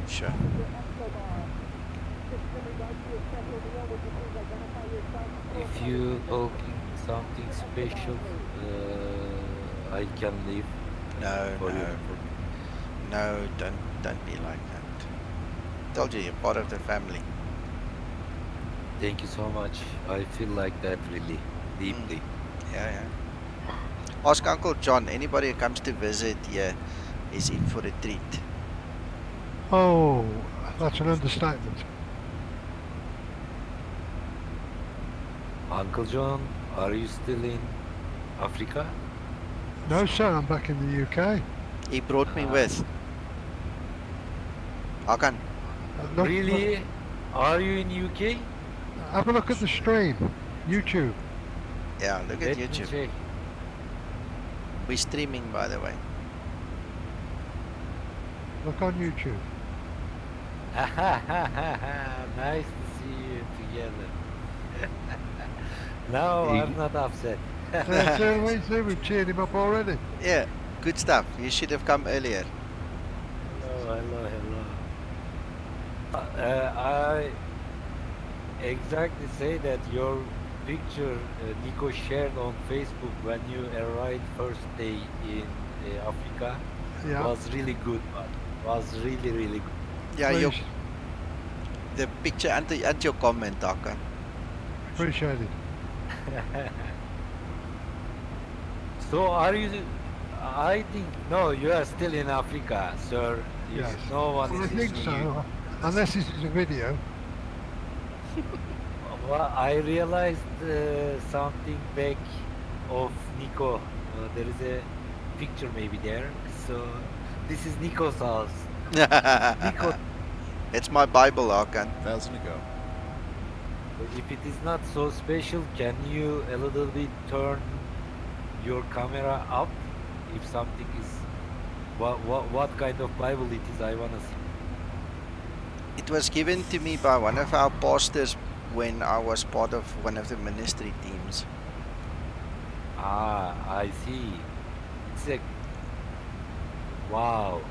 Sure. If you talking something special, I can leave. No, for no. you. No, don't be like that. Told you, you're part of the family. Thank you so much. I feel like that really deeply. Yeah. Ask Uncle John. Anybody who comes to visit here is in for a treat. Oh, that's an understatement. Uncle John, are you still in Africa? No, sir, I'm back in the UK. He brought me with. Hakan. Look, Really? look, Are you in UK? have a look at the stream. YouTube. Yeah, look at Let me YouTube. check. We're streaming, by the way. Look on YouTube. Nice to see you together. No, I'm not upset. See, we've cheered him up already. Yeah, good stuff. You should have come earlier. Hello. I exactly say that your picture Nico shared on Facebook when you arrived first day in Africa Yeah. was really good. Was really good. Yeah, Please. the picture and your comment, Hakan. Appreciate it. So are I think no, you are still in Africa, sir. Yes. No one Well, I is think listening you. so. Unless this is a video. Well, I realized something back of Nico. There is a picture maybe there. So this is Nico's house. Nico, It's my Bible, Hakan. 1,000 to go. if it is not so special, can you a little bit turn your camera up? If something is, what kind of Bible it is? I wanna see. It was given to me by one of our pastors when I was part of one of the ministry teams. Ah, I see. It's a wow.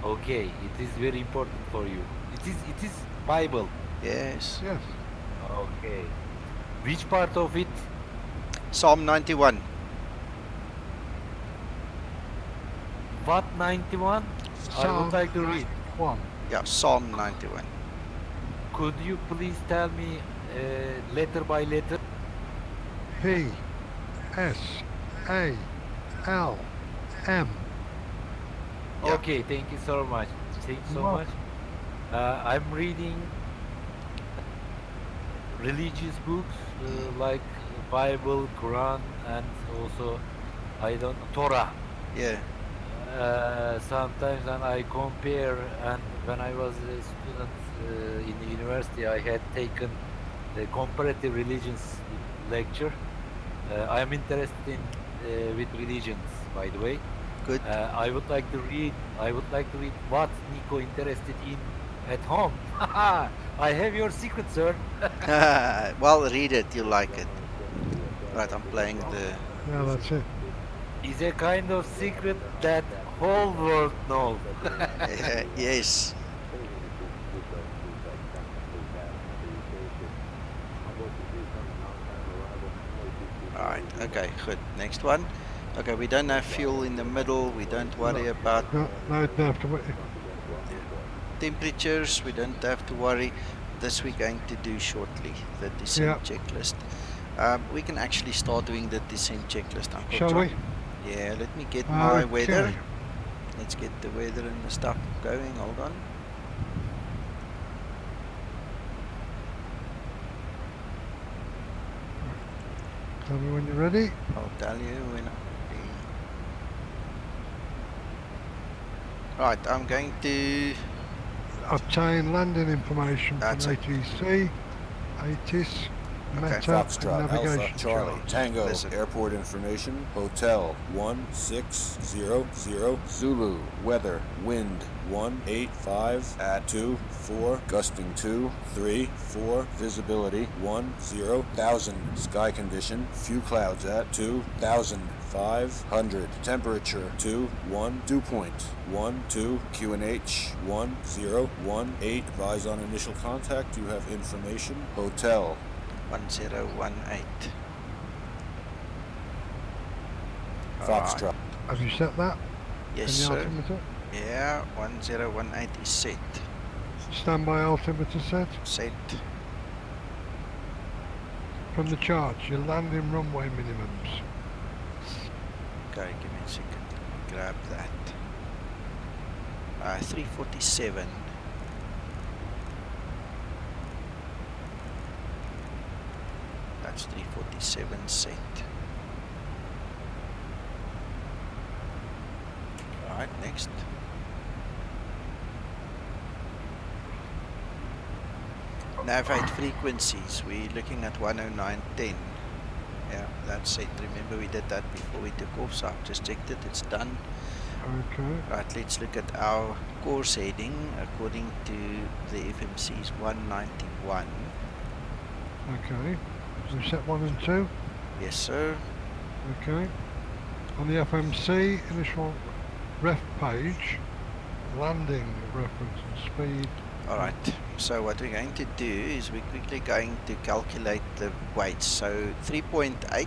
Okay, it is very important for you. It is Bible. Yes. Yes. Okay. Which part of it? Psalm 91. What 91? I would like to read. One. Yeah, Psalm 91. Could you please tell me letter by letter? P S A L M. Yeah. Okay, thank you so much. Thank you so You're much. I'm reading religious books like Bible, Quran, and also I don't know, Torah. Yeah. Sometimes when I compare, and when I was a student in the university, I had taken the comparative religions lecture. I am interested in with religions, by the way. Good. I would like to read. I would like to read what Nico interested in at home. I have your secret, sir. Well, read it. You like it. Right, I'm playing the... Yeah, that's it. Is a kind of secret that whole world knows. Yes. Alright, okay, good. Next one. Okay, we don't have fuel in the middle. We don't worry about No, don't have to wait. temperatures. We don't have to worry. This we're going to do shortly, the descent checklist. We can actually start doing the descent checklist, Uncle Shall John. we? Yeah, let me get my weather. Okay. Let's get the weather and the stuff going. Hold on. Tell me when you're ready. I'll tell you when I'm ready. Right, I'm going to... Obtain landing information That's from it. ATC, ATIS, Meta, and Foxtrot, navigation Alpha, Charlie, charts. Tango, Listen. airport information, hotel, 1600, Zulu, weather, wind, 185 at 2-4, gusting 2-3-4, visibility 10,000, sky condition, few clouds at 2,500, temperature 2-1, dew point 1-2, QNH 1018, advise on initial contact, you have information, hotel 1018. Foxtrot. Have you set that? Yes, in the sir. altimeter? Yeah, 1018 is set. Standby altimeter set. Set. From the charts, your landing runway minimums. Okay, give me a second. Let me grab that. 347. That's 347 set. Alright, next. Navigate frequencies. We're looking at 109.10. Yeah, that's it. Remember we did that before we took off, so I've just checked it. It's done. Okay. Right, let's look at our course heading. According to the FMC's 191. Okay. So set 1 and 2. Yes, sir. Okay. On the FMC initial ref page, landing reference and speed. Alright, so what we're going to do is we're quickly going to calculate the weights. So 3.8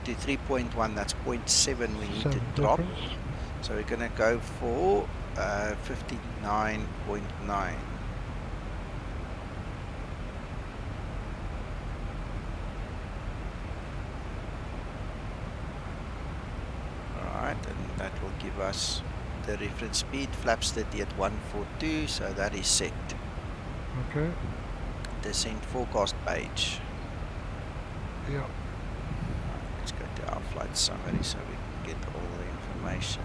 to 3.1, that's 0.7 we need to 7 drop. difference. So we're going to go for 59.9. give us the reference speed. Flaps 30 at 142, so that is set. Okay. Descent forecast page. Yeah. Right, let's go to our flight summary so we can get all the information.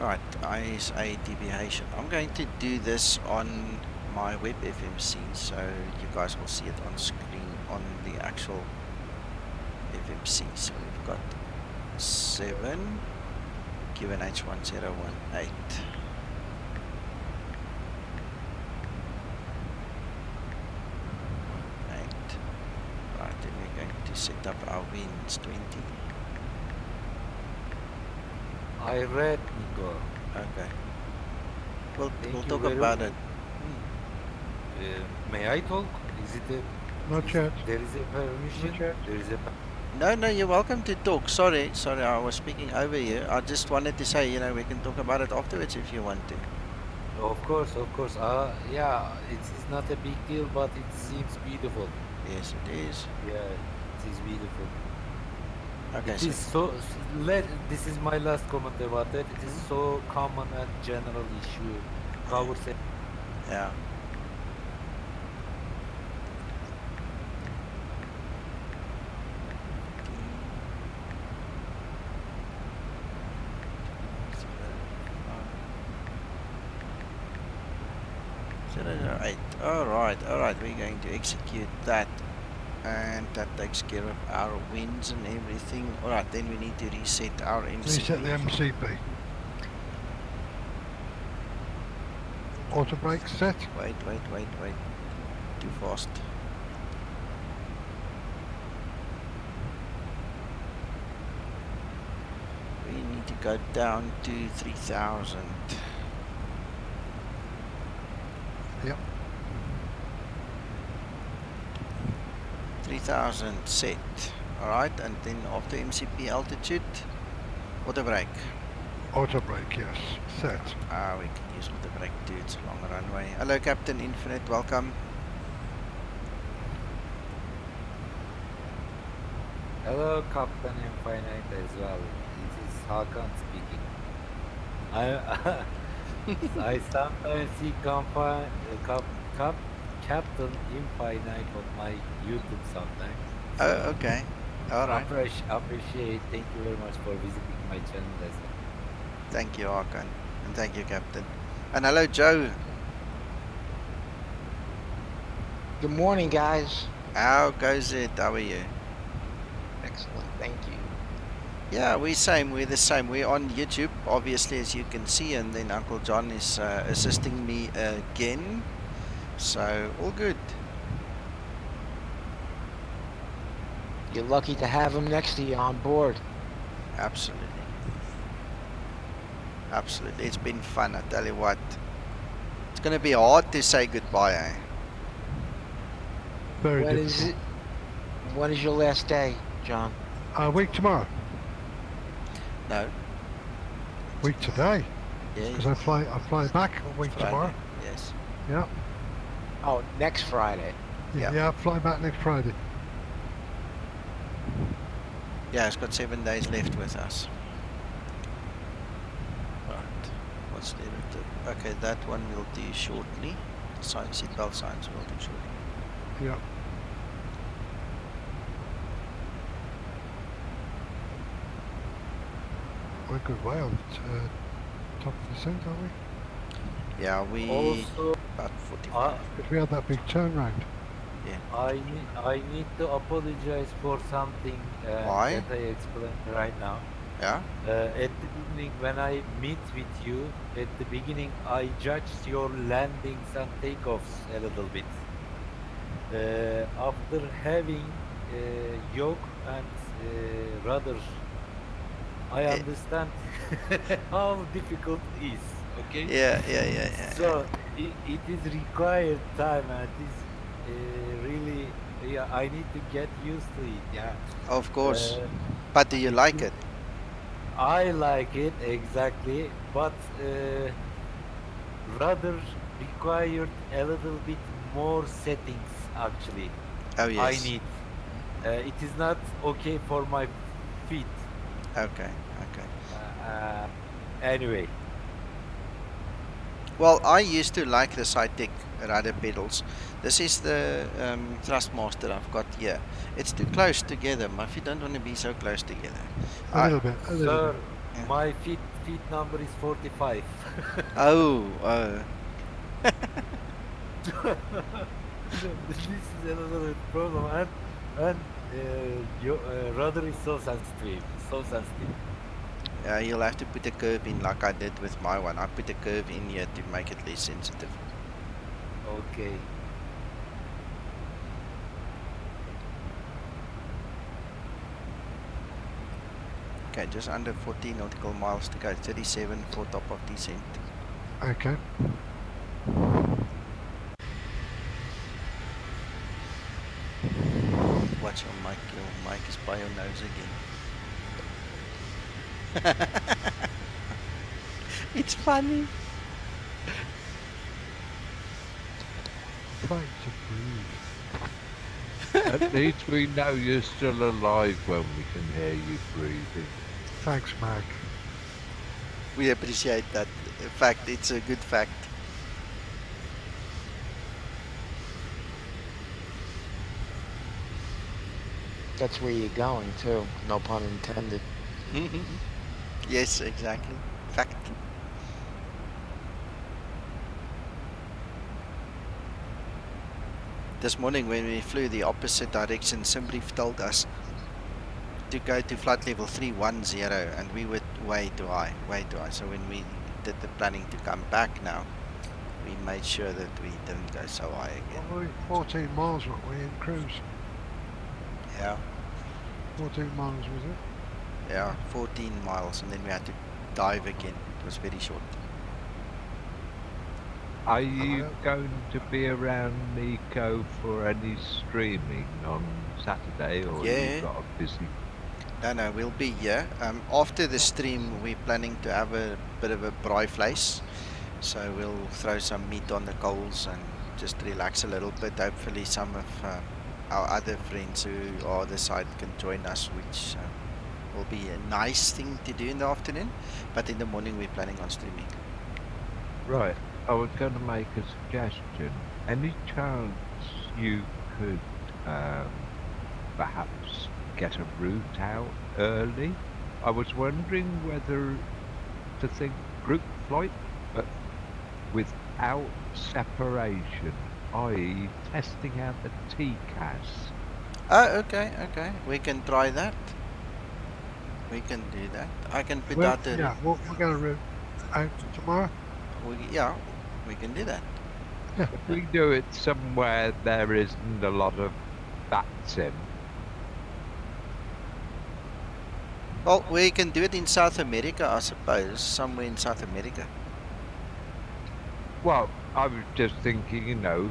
Right, ISA deviation. I'm going to do this on my web FMC so you guys will see it on screen on the actual FMC. So we've got 7 QNH 1018. Right, then we're going to set up our winds 20. I read, Nico. Okay. We'll Thank you talk very about much. it. May I talk? Is it a... Not yet. There is a permission? Not yet. There is a... No, you're welcome to talk. Sorry, I was speaking over you. I just wanted to say, we can talk about it afterwards if you want to. Of course. Yeah, it is not a big deal, but it seems beautiful. Yes, it is. Yeah, it is beautiful. Okay, It is so... This is my last comment about that. It is so common and general issue. Cover set. Yeah. All right, we're going to execute that, and that takes care of our winds and everything. All right, then we need to reset our MCP. Reset the MCP. Auto brake set. Wait. Too fast. We need to go down to 3000. Yep. 3000 set. Alright, and then after MCP altitude, auto brake. Auto brake, yes. Set. We can use auto brake too, it's a long runway. Hello Captain Infinite, welcome. Hello, Captain Infinite as well. It is Hakan speaking. I sometimes see Captain Infinite on my YouTube sometimes. Oh, okay. Alright. Appreciate. Thank you very much for visiting my channel as well. Thank you, Hakan. And thank you, Captain. And hello, Joe. Good morning, guys. How goes it? How are you? Excellent, thank you. Yeah, we're the same. We're on YouTube, obviously, as you can see, and then Uncle John is assisting me again. So, all good. You're lucky to have him next to you on board. Absolutely. It's been fun, I tell you what. It's going to be hard to say goodbye, eh? Very When difficult. is it? When is your last day, John? A week tomorrow. No. Week today. Yeah. Because I fly back a week Friday. tomorrow. Yes. Yeah. Oh, next Friday. Yeah, fly back next Friday. Yeah, it's got 7 days left with us. Right. What's the other? Okay, that one we'll do shortly. Seatbelt signs we'll do shortly. Yeah. We're a good way on top of the cent, aren't we? Yeah, we Also, about 45. If we had that big turnaround. Yeah. I need to apologize for something Why? that I explained right now. Yeah? At the beginning, when I meet with you, at the beginning, I judged your landings and takeoffs a little bit. After having yoke and rudder, I understand how difficult it is. Okay. Yeah. So it is required time, and it is really, yeah, I need to get used to it. Yeah. Of course. But do you like it? I like it exactly, but rather required a little bit more settings actually. Oh yes. I need. It is not okay for my feet. Okay, okay. Anyway, Well, I used to like the Cytec rudder pedals. This is the Thrustmaster I've got here. It's too close together. My feet don't want to be so close together. A little bit, a little sir, bit. Yeah. my feet number is 45. Oh. This is another problem, and your rudder is so sensitive, so sensitive. You'll have to put a curve in like I did with my one. I put a curve in here to make it less sensitive. Okay. Okay, just under 40 nautical miles to go. 37 for top of descent. Okay. Watch your mic. Your mic is by your nose again. It's funny. Trying to breathe. At least we know you're still alive when we can hear you breathing. Thanks, Mag. We appreciate that fact. It's a good fact. That's where you're going too. No pun intended. Yes, exactly. Fact. This morning when we flew the opposite direction, somebody told us to go to flight level 310 and we were way too high. So when we did the planning to come back now, we made sure that we didn't go so high again. Well, 14 miles weren't we in cruise? Yeah, 14 miles was it? yeah, 14 miles and then we had to dive again. It was very short. Are you going to be around Nico for any streaming on Saturday, or Yeah. you got a busy? No, we'll be here. After the stream, we're planning to have a bit of a braai vleis. So we'll throw some meat on the coals and just relax a little bit. Hopefully some of our other friends who are the side can join us, which will be a nice thing to do in the afternoon. But in the morning, we're planning on streaming. Right. I was going to make a suggestion. Any chance you could perhaps get a route out early? I was wondering whether to think group flight, but without separation, i.e. testing out the TCAS. Oh, okay. We can try that. We can do that. I can put Well, out the... yeah, we're going to route out tomorrow. Yeah, we can do that. Yeah. If we do it somewhere there isn't a lot of bats in. Well, we can do it in South America, I suppose. Somewhere in South America. Well, I was just thinking, you know,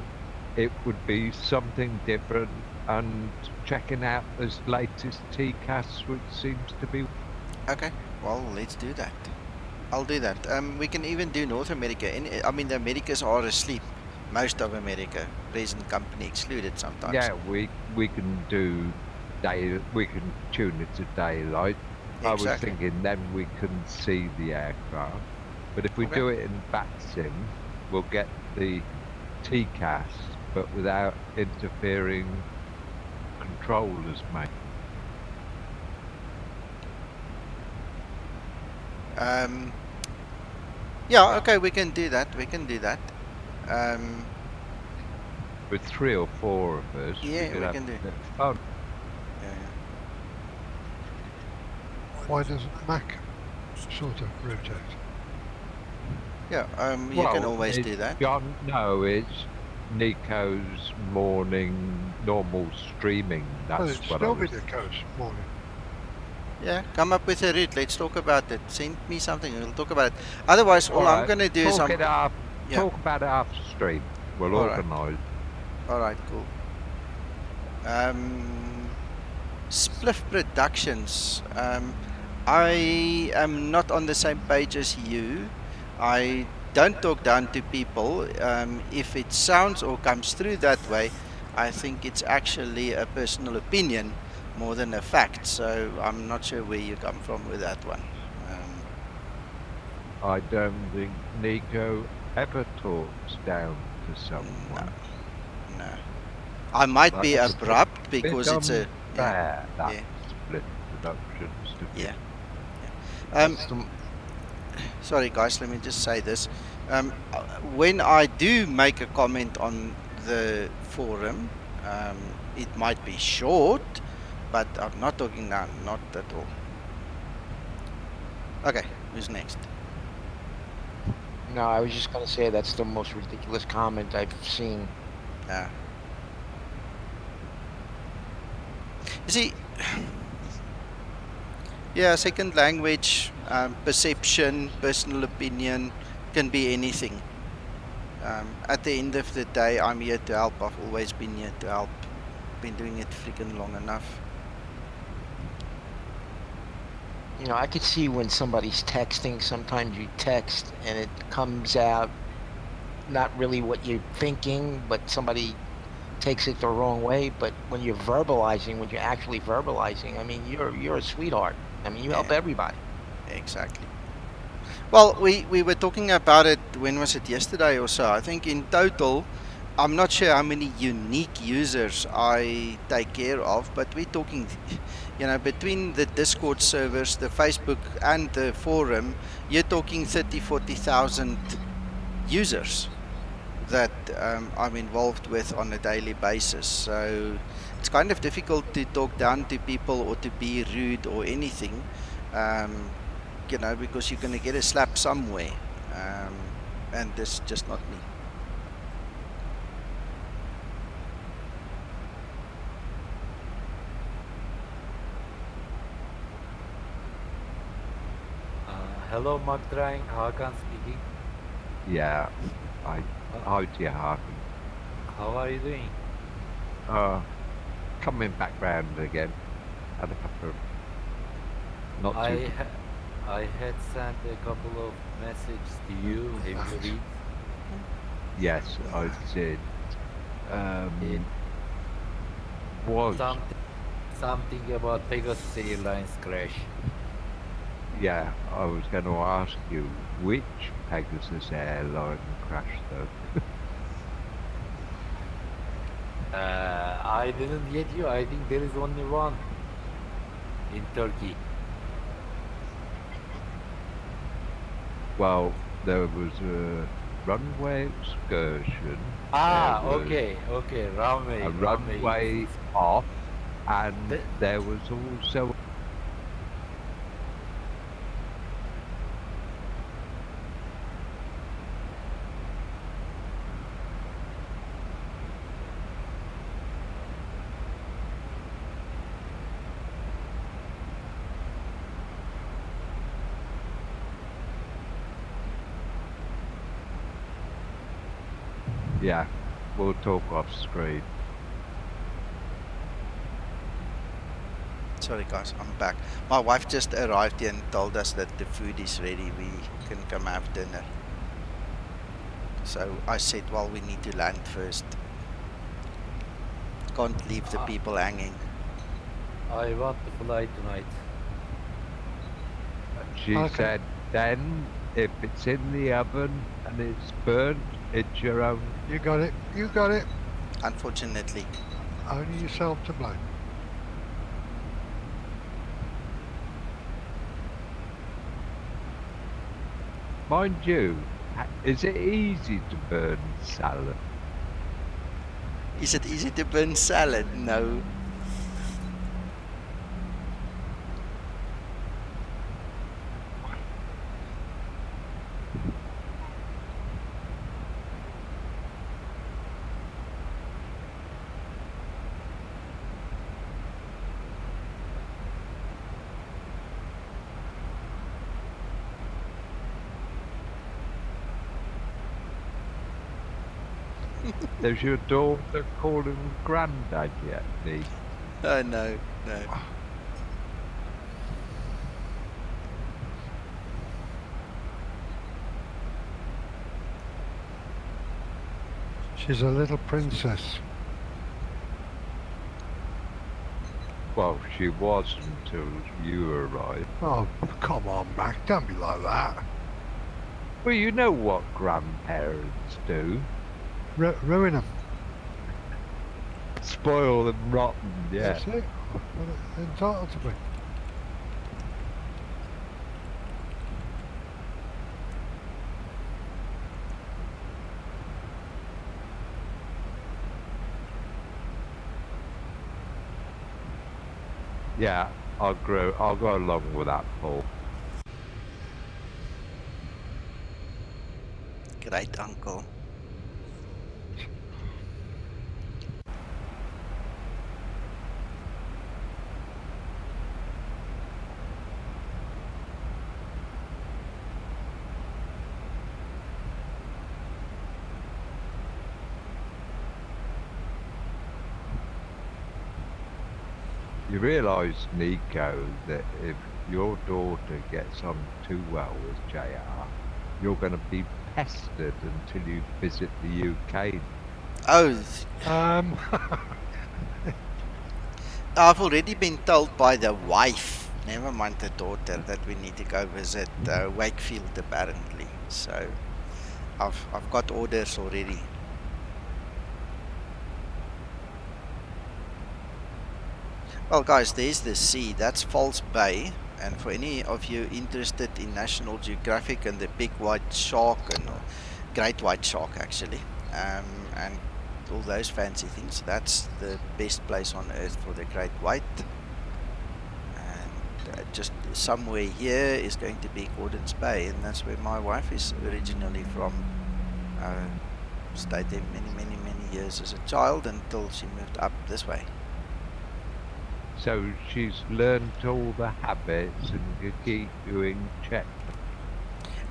it would be something different, and checking out this latest TCAS, which seems to be... Okay, well, let's do that. I'll do that. We can even do North America. I mean, the Americas are asleep. Most of America, present company excluded sometimes. Yeah, we can do day. We can tune it to daylight. Exactly. I was thinking then we can see the aircraft. But if we do it in BATSIM, we'll get the TCAS, but without interfering controllers, mate. Yeah, okay, we can do that. With 3 or 4 of us, yeah, we could have can do. a bit of fun. Yeah. Why doesn't Mac sort of rotate? Yeah, you can always do that. John, no, it's Nico's morning normal streaming. That's Well, it's what I still was... be the coast morning. Yeah, come up with a route. Let's talk about it. Send me something. We'll talk about it. Otherwise, all I'm going to do is... Talk about it after stream. We'll organise. Alright, cool. Spliff Productions. I am not on the same page as you. I don't talk down to people. If it sounds or comes through that way, I think it's actually a personal opinion more than a fact. So I'm not sure where you come from with that one. I don't think Nico ever talks down to someone. No. I might be That's abrupt a because bit it's a unfair, that yeah split productions to yeah me. yeah. That's the, Sorry guys, let me just say this. When I do make a comment on the forum, it might be short, but I'm not talking now, not at all. Okay, who's next? no, I was just gonna say that's the most ridiculous comment I've seen. You see, yeah, second language, perception, personal opinion can be anything. At the end of the day, I'm here to help. I've always been here to help. Been doing it freaking long enough. You know, I could see when somebody's texting, sometimes you text and it comes out not really what you're thinking, but somebody takes it the wrong way. But when you're verbalizing, when you're actually verbalizing, I mean, you're a sweetheart. I mean, you help Yeah, everybody. exactly. Well, we were talking about it, when was it, yesterday or so? I think in total, I'm not sure how many unique users I take care of, but we're talking, between the Discord servers, the Facebook, and the forum, you're talking 30, 40,000 users that I'm involved with on a daily basis. So it's kind of difficult to talk down to people or to be rude or anything, because you're going to get a slap somewhere. And this is just not me. Hello, Mark Train, Hakan speaking. Yeah, hi to you, Harkin. How are you doing? Coming back round again. Had a couple of not I too. had sent a couple of messages to you. Have you read? Yes, I did. It Was something about Pegasus Airlines crash. yeah, I was going to ask you which Pegasus airline crashed though. I didn't get you. I think there is only one in Turkey. Well, there was a runway excursion. Okay, runway. A runway off, and there was also yeah, we'll talk off screen. Sorry guys, I'm back. My wife just arrived here and told us that the food is ready. We can come have dinner. So I said, well, we need to land first. Can't leave the people hanging. I want to fly tonight. She said, then if it's in the oven and it's burnt, it's your own. You got it. You got it. Unfortunately. Only yourself to blame. Mind you, is it easy to burn salad? Is it easy to burn salad? No. Does your daughter call him Grandad yet, Nick? No. She's a little princess. Well, she was until you arrived. Oh, come on, Mac, don't be like that. Well, you know what grandparents do. Ruin them. Spoil them rotten, yeah. That's it. Well, they're entitled to be. Yeah, I'll go along with that, Paul. Great uncle. You realise, Nico, that if your daughter gets on too well with JR, you're going to be pestered until you visit the UK. Oh, Um, I've already been told by the wife, never mind the daughter, that we need to go visit Wakefield apparently. So I've got orders already. Well, guys, there's the sea. That's False Bay. And for any of you interested in National Geographic and the big white shark and great white shark actually, and all those fancy things, that's the best place on earth for the great white. And just somewhere here is going to be Gordon's Bay, and that's where my wife is originally from. Stayed there many years as a child until she moved up this way. So she's learned all the habits and you keep doing check.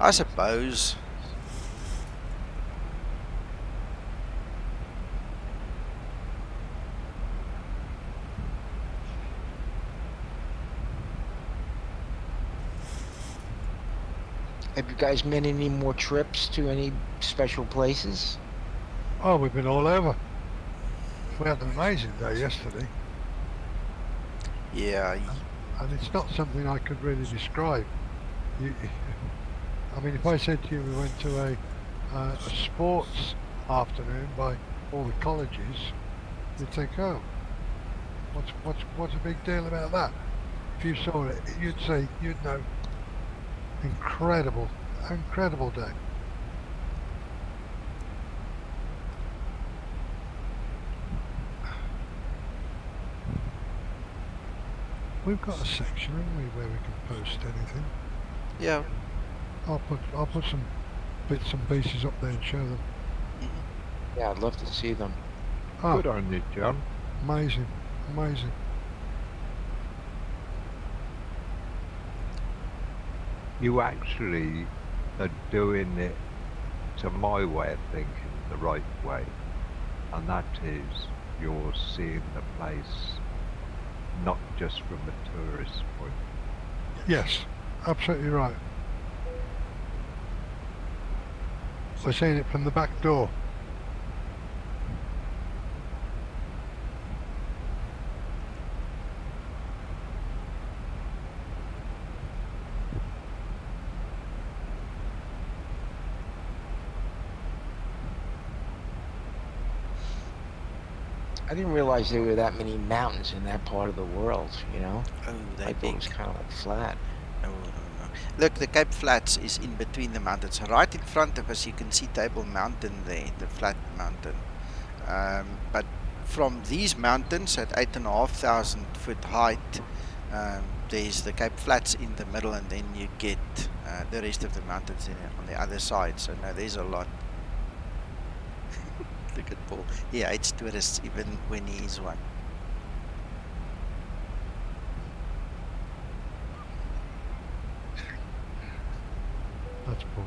I suppose. Have you guys made any more trips to any special places? oh, we've been all over. We had an amazing day yesterday. Yeah. And it's not something I could really describe. I mean, if I said to you we went to a sports afternoon by all the colleges, you'd think, oh, what's a big deal about that? If you saw it, you'd know. Incredible day. We've got a section, haven't we, where we can post anything. Yeah. I'll put some bits and pieces up there and show them. Yeah, I'd love to see them. Oh, Good on you, John. amazing. You actually are doing it, to my way of thinking, the right way. And that is, you're seeing the place not just from a tourist point. Yes, absolutely right. We're seeing it from the back door. I didn't realize there were that many mountains in that part of the world, you know? Oh, they I thought big. it was kind of like flat. No. Look, the Cape Flats is in between the mountains. Right in front of us, you can see Table Mountain there, the flat mountain. But from these mountains at 8,500 foot height, there's the Cape Flats in the middle, and then you get the rest of the mountains on the other side. So now there's a lot. Look at Paul. He hates tourists even when he is one. That's cool.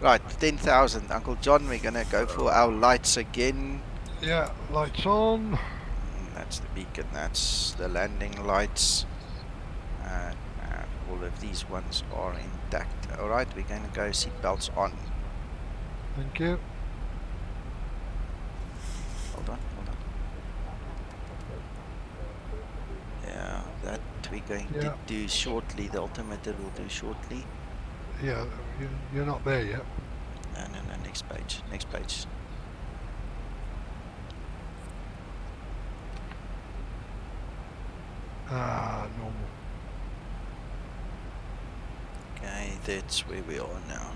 Right, 10,000. Uncle John, we're going to go for our lights again. Yeah, lights on. That's the beacon, that's the landing lights. All of these ones are intact. Alright, we're going to go seatbelts on. Thank you. Hold on. that we're going to Yeah. do shortly. The altimeter will do shortly. Yeah, you're not there yet. No, next page. Next page. Ah, normal. Okay, that's where we are now.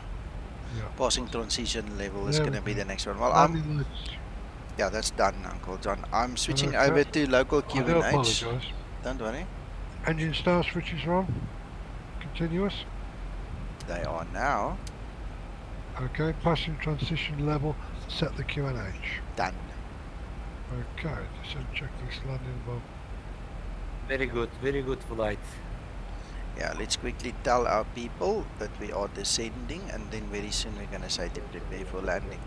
Yeah. Passing transition level is There going we to be go. the next one. Well, Landing lights. yeah, that's done, Uncle John. I'm switching Okay. over to local I do QNH. apologise. Don't worry. Engine star switches are on. Continuous. They are now Okay. Passing transition level. Set the QNH. done. Okay. So check this landing above. Very good flight. Yeah, let's quickly tell our people that we are descending, and then very soon we're going to say to prepare for landing.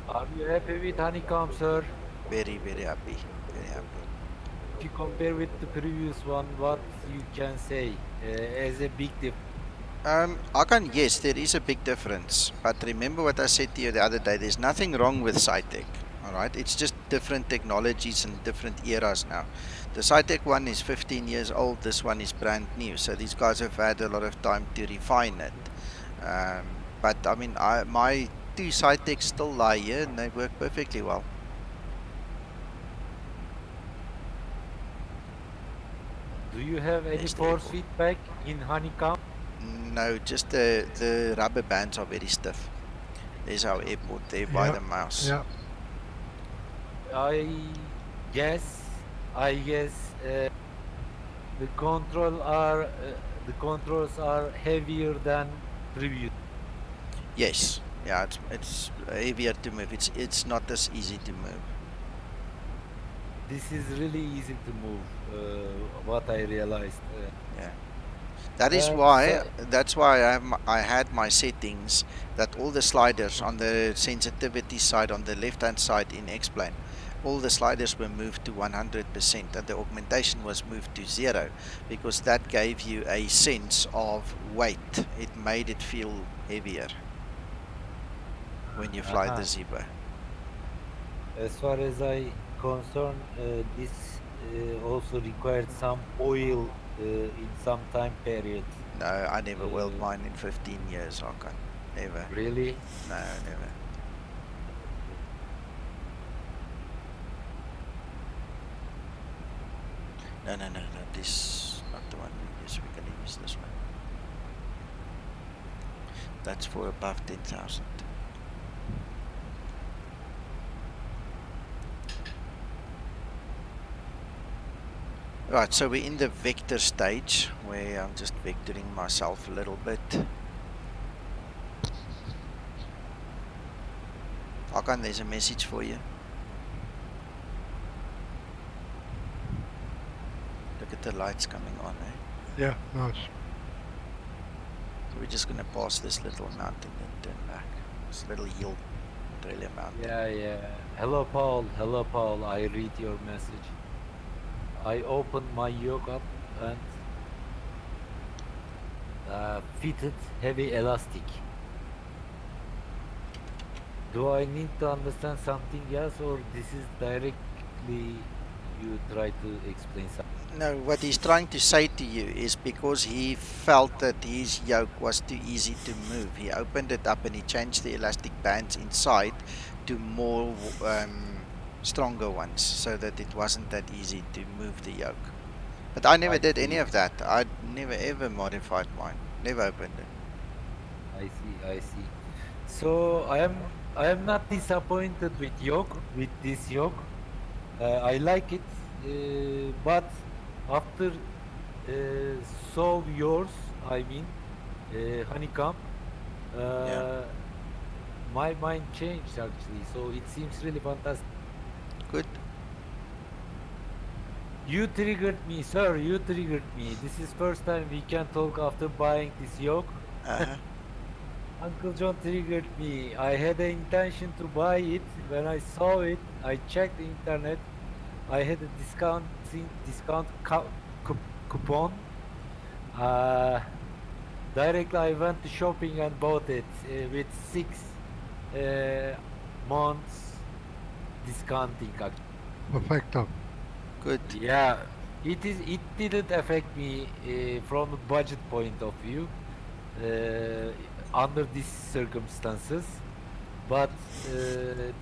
Are you happy with honeycomb, sir? Very, very happy. Very happy. If you compare with the previous one, what you can say as a big difference? Akan, yes, there is a big difference. But remember what I said to you the other day, there's nothing wrong with SciTech. Alright, it's just different technologies and different eras now. The SciTech one is 15 years old, this one is brand new. So these guys have had a lot of time to refine it. But I mean, my two SciTechs still lie here and they work perfectly well. Do you have any Yes, force feedback in honeycomb? No, just the rubber bands are very stiff. There's our airport there by the mouse. Yeah. I guess the controls are heavier than previous. Yes, yeah, it's heavier to move. It's not as easy to move. This is really easy to move. What I realized. Yeah, that is why. That's why I had my settings that all the sliders on the sensitivity side on the left hand side in X-Plane, all the sliders were moved to 100% and the augmentation was moved to 0 because that gave you a sense of weight. It made it feel heavier when you fly the Zibo. As far as I concern, this also required some oil in some time period. No, I never oiled mine in 15 years, Hakan. Never. Really? No, never. No, this is not the one we use. We're going to use this one. That's for above 10,000. Right, so we're in the vector stage where I'm just vectoring myself a little bit. Hakan, there's a message for you. Look at the lights coming on, eh? Yeah, nice. So we're just going to pass this little mountain and turn back. This little hill, Australia mountain. Yeah. Hello, Paul. I read your message. I opened my yoke up and fitted heavy elastic. Do I need to understand something else, or this is directly you try to explain something? No, what he's trying to say to you is because he felt that his yoke was too easy to move. He opened it up and he changed the elastic bands inside to more stronger ones so that it wasn't that easy to move the yoke. But I never did any of that. I never ever modified mine. Never opened it. I see. So I am not disappointed with this yoke. I like it, but after saw yours, I mean honeycomb, my mind changed actually. So it seems really fantastic. Good. You triggered me, sir. You triggered me. This is first time we can talk after buying this yoke. Uncle John triggered me. I had the intention to buy it. When I saw it, I checked the internet. I had a discount coupon. Directly I went to shopping and bought it with 6 months discounting. Perfecto. Good. Yeah, It didn't affect me from the budget point of view under these circumstances, but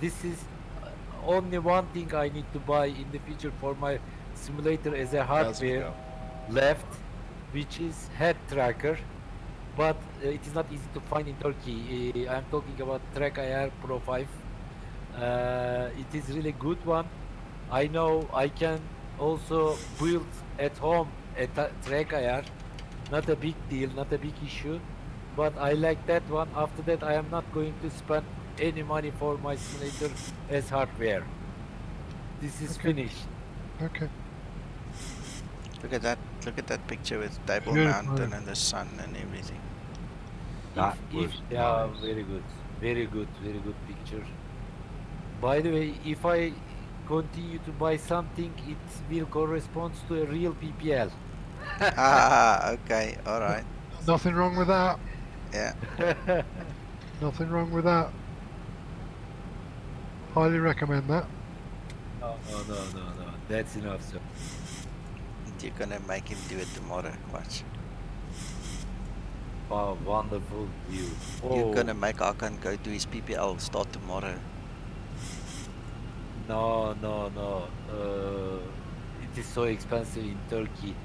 this is only one thing I need to buy in the future for my simulator as a 1,000 to hardware go. left, which is head tracker, but it is not easy to find in Turkey. I'm talking about Track IR Pro 5. It is really good one. I know I can also build at home a Track IR. Not a big deal, not a big issue, but I like that one. After that, I am not going to spend any money for my simulator as hardware. This is finished. Okay. Look at that. Look at that picture with Table Beautiful. Mountain and the sun and everything. That was yeah, nice. very good, very good, very good picture. By the way, if I continue to buy something, it will correspond to a real PPL. Ah, okay, all right. Nothing wrong with that. Yeah. Nothing wrong with that. Highly recommend that. No, that's enough, sir. You're gonna make him do it tomorrow. Watch. Wow, wonderful view. You're gonna make Akan go do his PPL start tomorrow. No. It is so expensive in Turkey.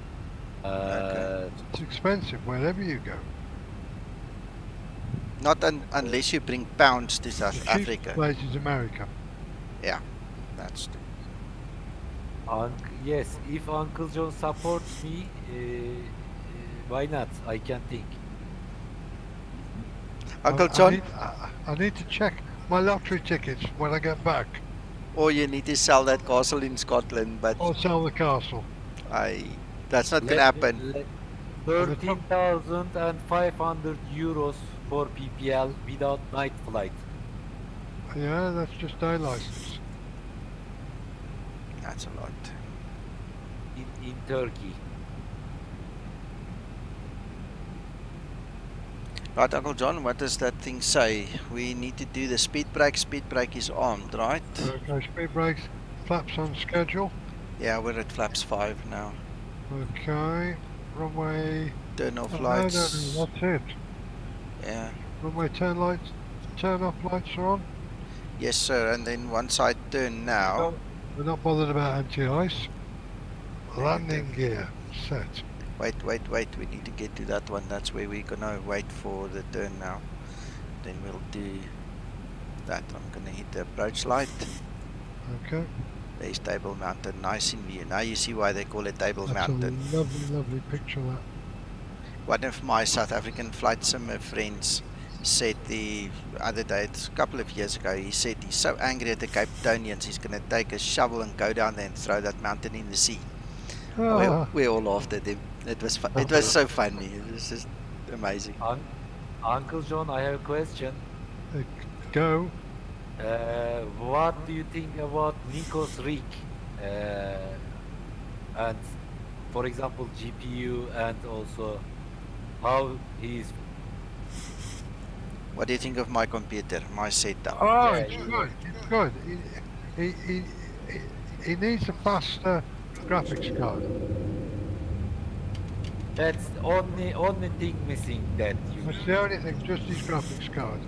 Okay. It's expensive wherever you go. Not unless you bring pounds to South The cheapest Africa. place is America. Yeah, that's true. Yes, if Uncle John supports me, why not? I can think. Uncle John? I need to check my lottery tickets when I get back. Or you need to sell that castle in Scotland, but Or sell the castle. that's not gonna happen. 13,500 euros for PPL without night flight. Yeah, that's just day license. That's a lot. In Turkey. Right, Uncle John, what does that thing say? We need to do the speed brake. Speed brake is armed, right? Okay, speed brakes, flaps on schedule. Yeah, we're at flaps 5 now. Okay, runway. Turn off No, lights. that's it. Yeah. Runway turn off lights are on. Yes, sir. And then once I turn now. No, we're not bothered about anti-ice. Landing gear set. Wait. We need to get to that one. That's where we're gonna wait for the turn now. Then we'll do that. I'm gonna hit the approach light. Okay. There's Table Mountain, nice in view. Now you see why they call it Table Mountain. That's a lovely picture, that. One of my South African flight simmer friends said the other day, it's a couple of years ago, he said he's so angry at the Cape Townians, he's going to take a shovel and go down there and throw that mountain in the sea. We all laughed at him. It was so funny. It was just amazing. Uncle John, I have a question. Go. What do you think about Nico's rig? And for example, GPU and also how he's. What do you think of my computer, my setup? Oh, it's good. It's good. He needs a faster graphics card. That's only thing missing that you. That's the only thing, just his graphics card.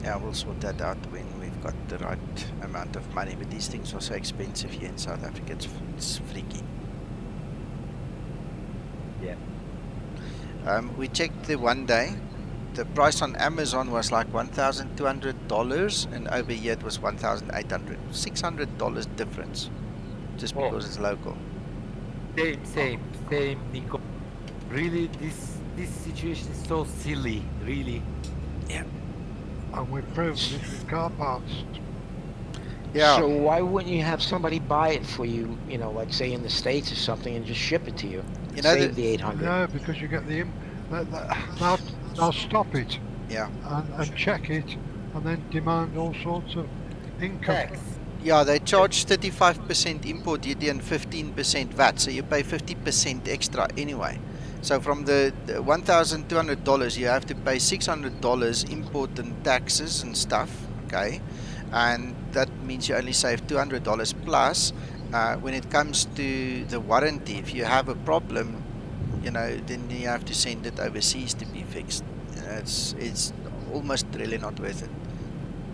Yeah, we'll sort that out when we've got the right amount of money. But these things are so expensive here in South Africa. It's freaky. Yeah. We checked the one day. The price on Amazon was like $1,200, and over here it was $1,800. $600 difference, just because it's local. Same, Nico. Really, this situation is so silly. Really. Yeah. And we've proven it with car parts. Yeah. So why wouldn't you have somebody buy it for you, like say in the States or something, and just ship it to you? You know, save the 800. No, because you get the they'll stop it. Yeah. And check it, and then demand all sorts of income. Tax. Yeah, they charge 35% import duty and 15% VAT, so you pay 50% extra anyway. So from the $1,200, you have to pay $600 import and taxes and stuff, okay? And that means you only save $200 plus When it comes to the warranty, if you have a problem, you know, then you have to send it overseas to be fixed. You know, it's almost really not worth it.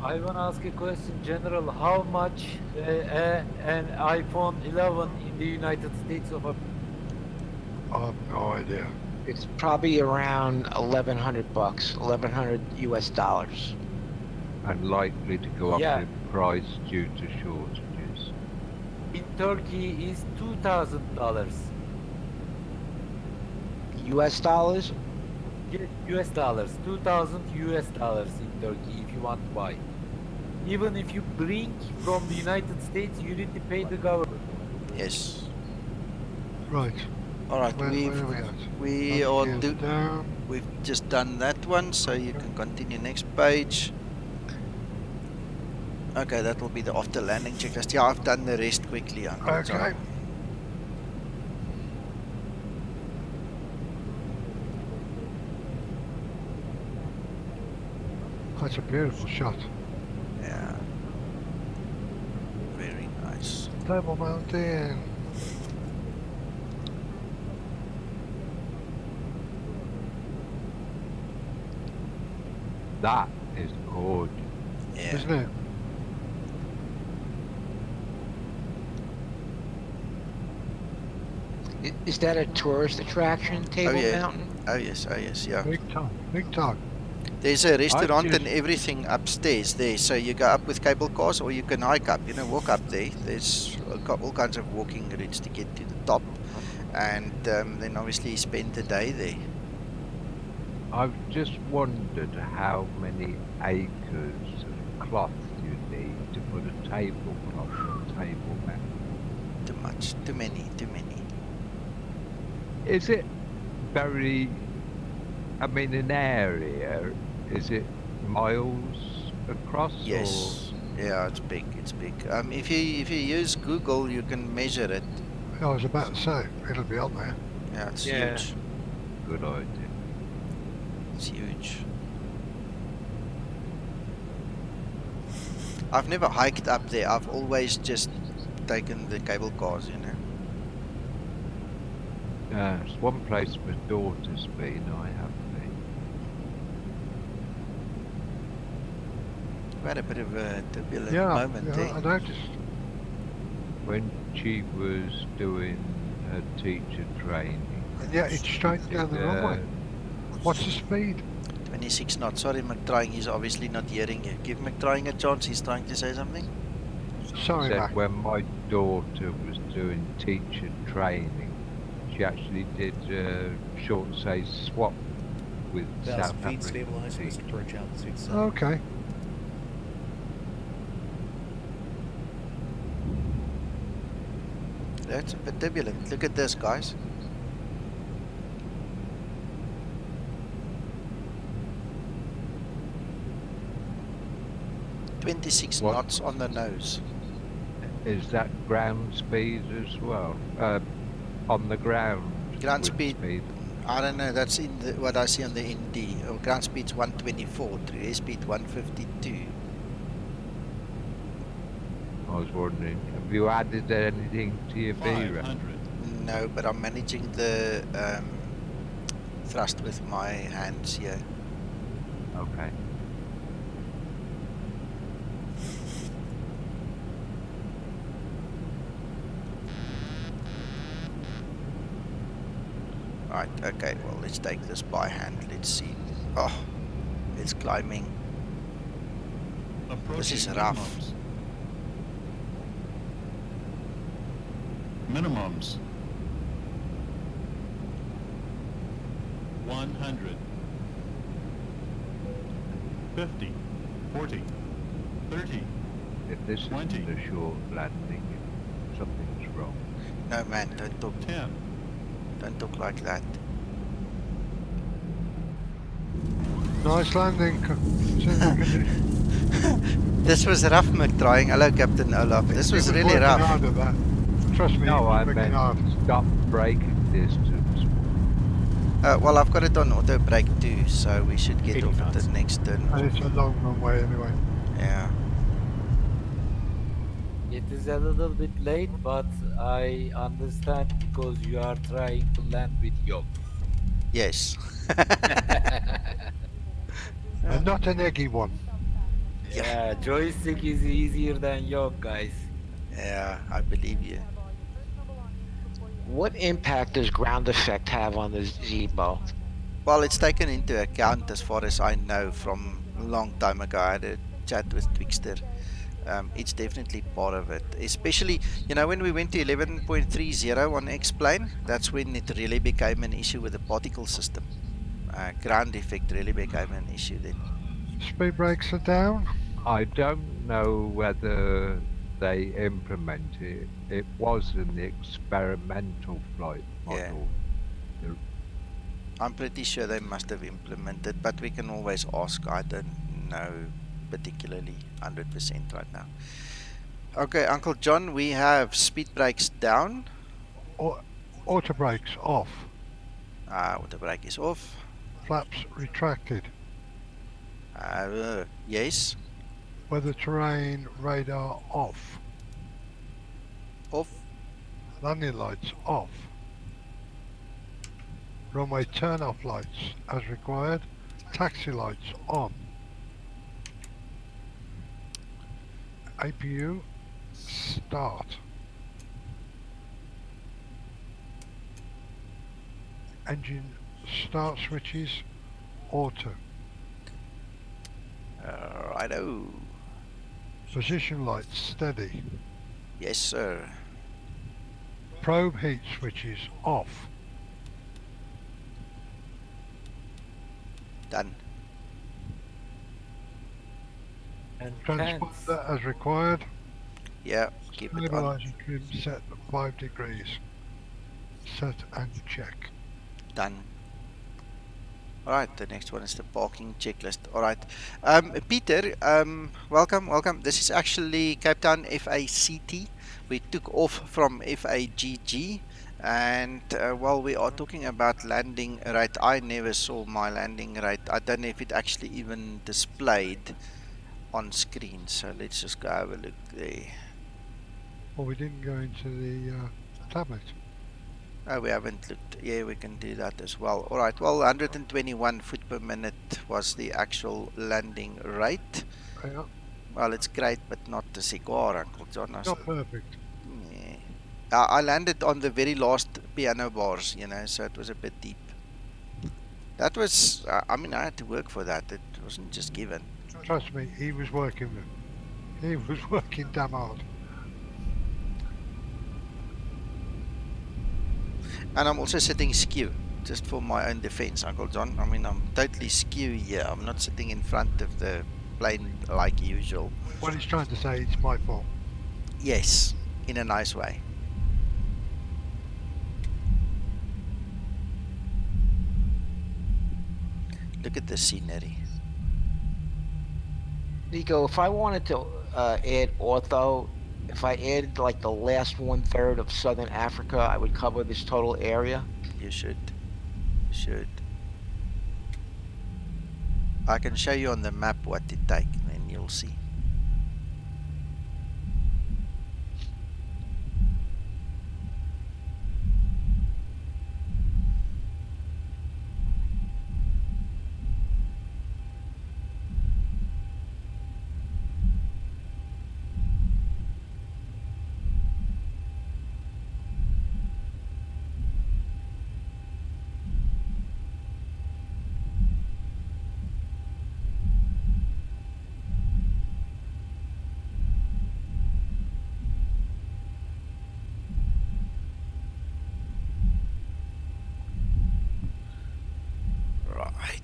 I want to ask a question, General. How much an iPhone 11 in the United States of America? I have no idea. It's probably around $1,100, $1,100 US dollars. And likely to go up Yeah. in price due to shortages. In Turkey is $2,000. US dollars? Yes, US dollars. 2,000 US dollars in Turkey if you want to buy. Even if you bring from the United States, you need to pay the government. Yes. Right. All right. Where are we at? We are Gears down. We've just done that one, so you can continue next page. Okay, that will be the after landing checklist. Yeah, I've done the rest quickly. Okay. That's a beautiful shot. Yeah. Very nice. Table Mountain. That is gorgeous. Yeah. Isn't it? Is that a tourist attraction, Table Mountain? Oh yes, yeah. Big time, big time. There's a restaurant just- and everything upstairs there, so you go up with cable cars or you can hike up, you know, walk up there. There's all kinds of walking routes to get to the top, and then obviously spend the day there. I've just wondered how many acres of cloth you need to put a tablecloth on a table mat. Too much, too many. Is it very, I mean, an area, is it miles across? Yes. Yeah, it's big. If you use Google, you can measure it. I was about to say, it'll be on there. Yeah, it's Yeah. huge. Good idea. It's huge. I've never hiked up there. I've always just taken the cable cars, you know. It's one place my daughter's been, I haven't been. We had a bit of a turbulent Yeah, moment yeah, there. I noticed. When she was doing her teacher training. And yet it's straight down the runway. What's the speed? 26 knots. Sorry, McTrying, he's obviously not hearing you. Give McTrying a chance, he's trying to say something. Sorry, Said Mac. when my daughter was doing teacher training, she actually did short say swap with South feet African stabilizing, teachers. approach altitude. Okay. That's a bit turbulent. Look at this, guys. "26 What? knots on the nose." Is that ground speed as well? On the ground. Ground wind speed. I don't know. That's in what I see on the ND. Oh, ground speed's 124. Through airspeed 152. I was wondering, have you added anything to your VRAM? 500. No, but I'm managing the thrust with my hands here. Okay. Right, okay, well, let's take this by hand. Let's see. Oh, it's climbing. This is rough. Minimums. 100. 50. 40. 30. If this 20. isn't a short landing, something's wrong. No, man, don't talk. 10. Don't talk like that. Nice landing. This was rough, McTrying. Hello, Captain Olaf. This was really working rough. hard at that. Trust me, No, I working meant hard. stop braking distance. Well, I've got it on auto brake too, so we should get 80 off at knots. the next turn. And it's a long runway anyway. Yeah. It is a little bit late, but I understand because you are trying to land with yoke. Yes. And not an eggy one. Yeah, joystick is easier than yoke, guys. Yeah, I believe you. What impact does ground effect have on the Zibo? Well, it's taken into account as far as I know from a long time ago. I had a chat with Twixter. It's definitely part of it. Especially, when we went to 11.30 on X-Plane, that's when it really became an issue with the particle system. Ground effect really became an issue then. Speed brakes are down. I don't know whether they implement it. It was an experimental flight Yeah, model. The- I'm pretty sure they must have implemented, but we can always ask. I don't know particularly 100% right now. Okay, Uncle John, we have speed brakes down. Auto brakes off. Auto brake is off. Flaps retracted. Yes, Weather terrain radar off. off. Landing lights off. Runway turn off lights as required. Taxi lights on. APU start. Engine start switches auto. Righto. Position lights steady. Yes, sir. Probe heat switches off. Done. And Transponder as required. Yeah, keep it on. Stabilizer trim set at 5 degrees. Set and check. Done. All right, the next one is the parking checklist. All right. Peter, welcome. This is actually Cape Town FACT. We took off from FAGG. And while we are talking about landing rate, I never saw my landing rate. I don't know if it actually even displayed on screen. So let's just go have a look there. Well, we didn't go into the tablet. Oh, we haven't looked. Yeah, we can do that as well. All right. Well, 121 foot per minute was the actual landing rate. Yeah. Well, it's great, but not the cigar, Uncle John. Not perfect. Yeah. I landed on the very last piano bars, so it was a bit deep. That was, I mean, I had to work for that. It wasn't just given. Trust me, he was working. He was working damn hard. And I'm also sitting skew, just for my own defense, Uncle John. I mean, I'm totally skew here. I'm not sitting in front of the plane like usual. What he's trying to say, it's my fault. Yes, in a nice way. Look at the scenery. Nico, if I wanted to add ortho, if I added like the last 1/3 of Southern Africa, I would cover this total area. You should. You should. I can show you on the map what to take, and you'll see. Right.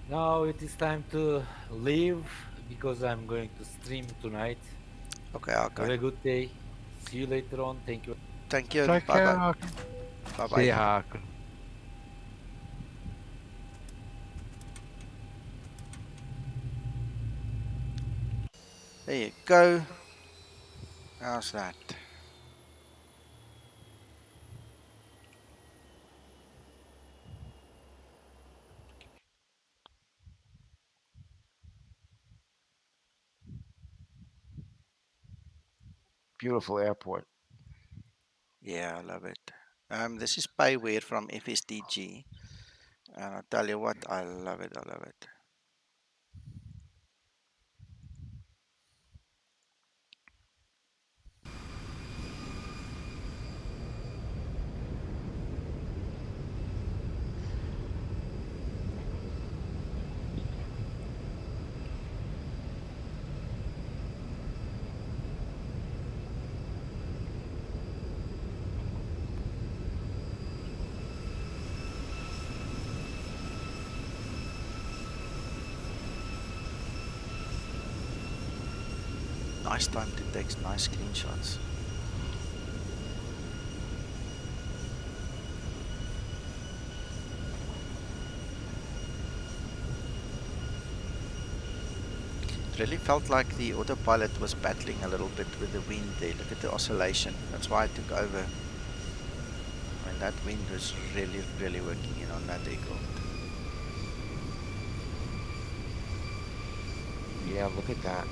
Now it is time to leave because I'm going to stream tonight. Okay, Have okay. a good day. See you later on. Thank you. Thank you. Take Bye care, bye. Arkham. Bye See bye. ya, Harkin. There you go. How's that? Beautiful airport. Yeah, I love it. This is Payware from FSDG. And I tell you what, I love it. I love it. Nice time to take nice screenshots. It really felt like the autopilot was battling a little bit with the wind there. Look at the oscillation. That's why I took over. I mean, that wind was really, really working in on that aircraft. Yeah, look at that.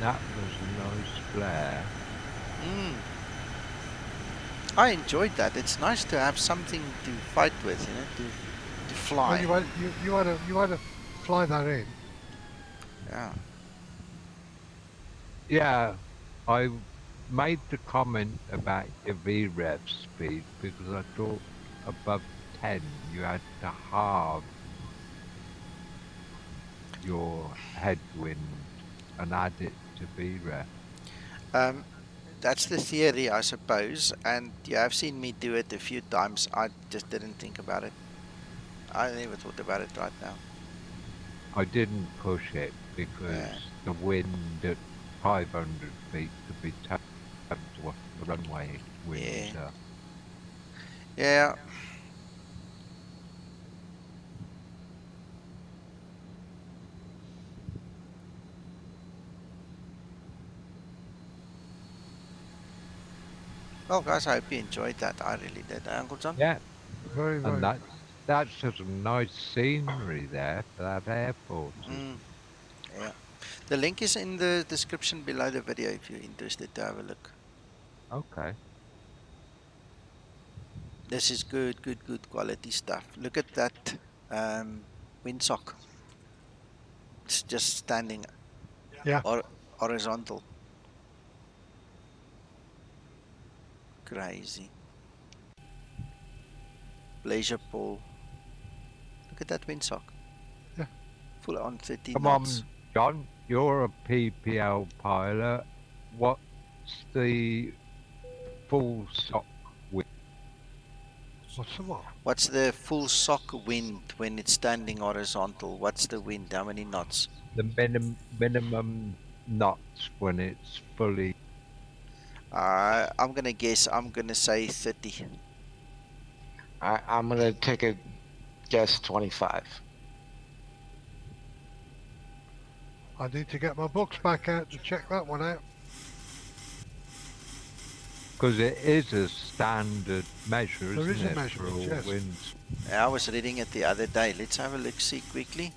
That was a nice flare. I enjoyed that. It's nice to have something to fight with, you know, to Well, fly. you had to fly that in. Yeah. Yeah, I made the comment about your VREV speed because I thought above 10 you had to halve your headwind and add it to VREV. Um, that's the theory, I suppose. And you have seen me do it a few times. I just didn't think about it. I never thought about it right now. I didn't push it because Yeah. the wind at 500 feet could be turned to what the runway winds Yeah. are. Yeah. Well, guys, I hope you enjoyed that. I really did. Uncle John? Yeah, Very, and very. that's just some nice scenery there for that airport. Mm, yeah. The link is in the description below the video if you're interested to have a look. Okay. This is good, good, good quality stuff. Look at that windsock. It's just standing Yeah. or horizontal. Crazy. Pleasure Paul. Look at that windsock. Yeah. Full on 30 Come knots. on, John, you're a PPL pilot. What's the full sock width? What's the what? What's the full sock wind when it's standing horizontal? What's the wind? How many knots? The minimum knots when it's fully. I'm gonna guess. I'm gonna say 30. I'm gonna take a guess 25. I need to get my books back out to check that one out. Because it is a standard measure, There isn't is a it, for measurement, all yes. winds? I was reading it the other day. Let's have a look, see quickly.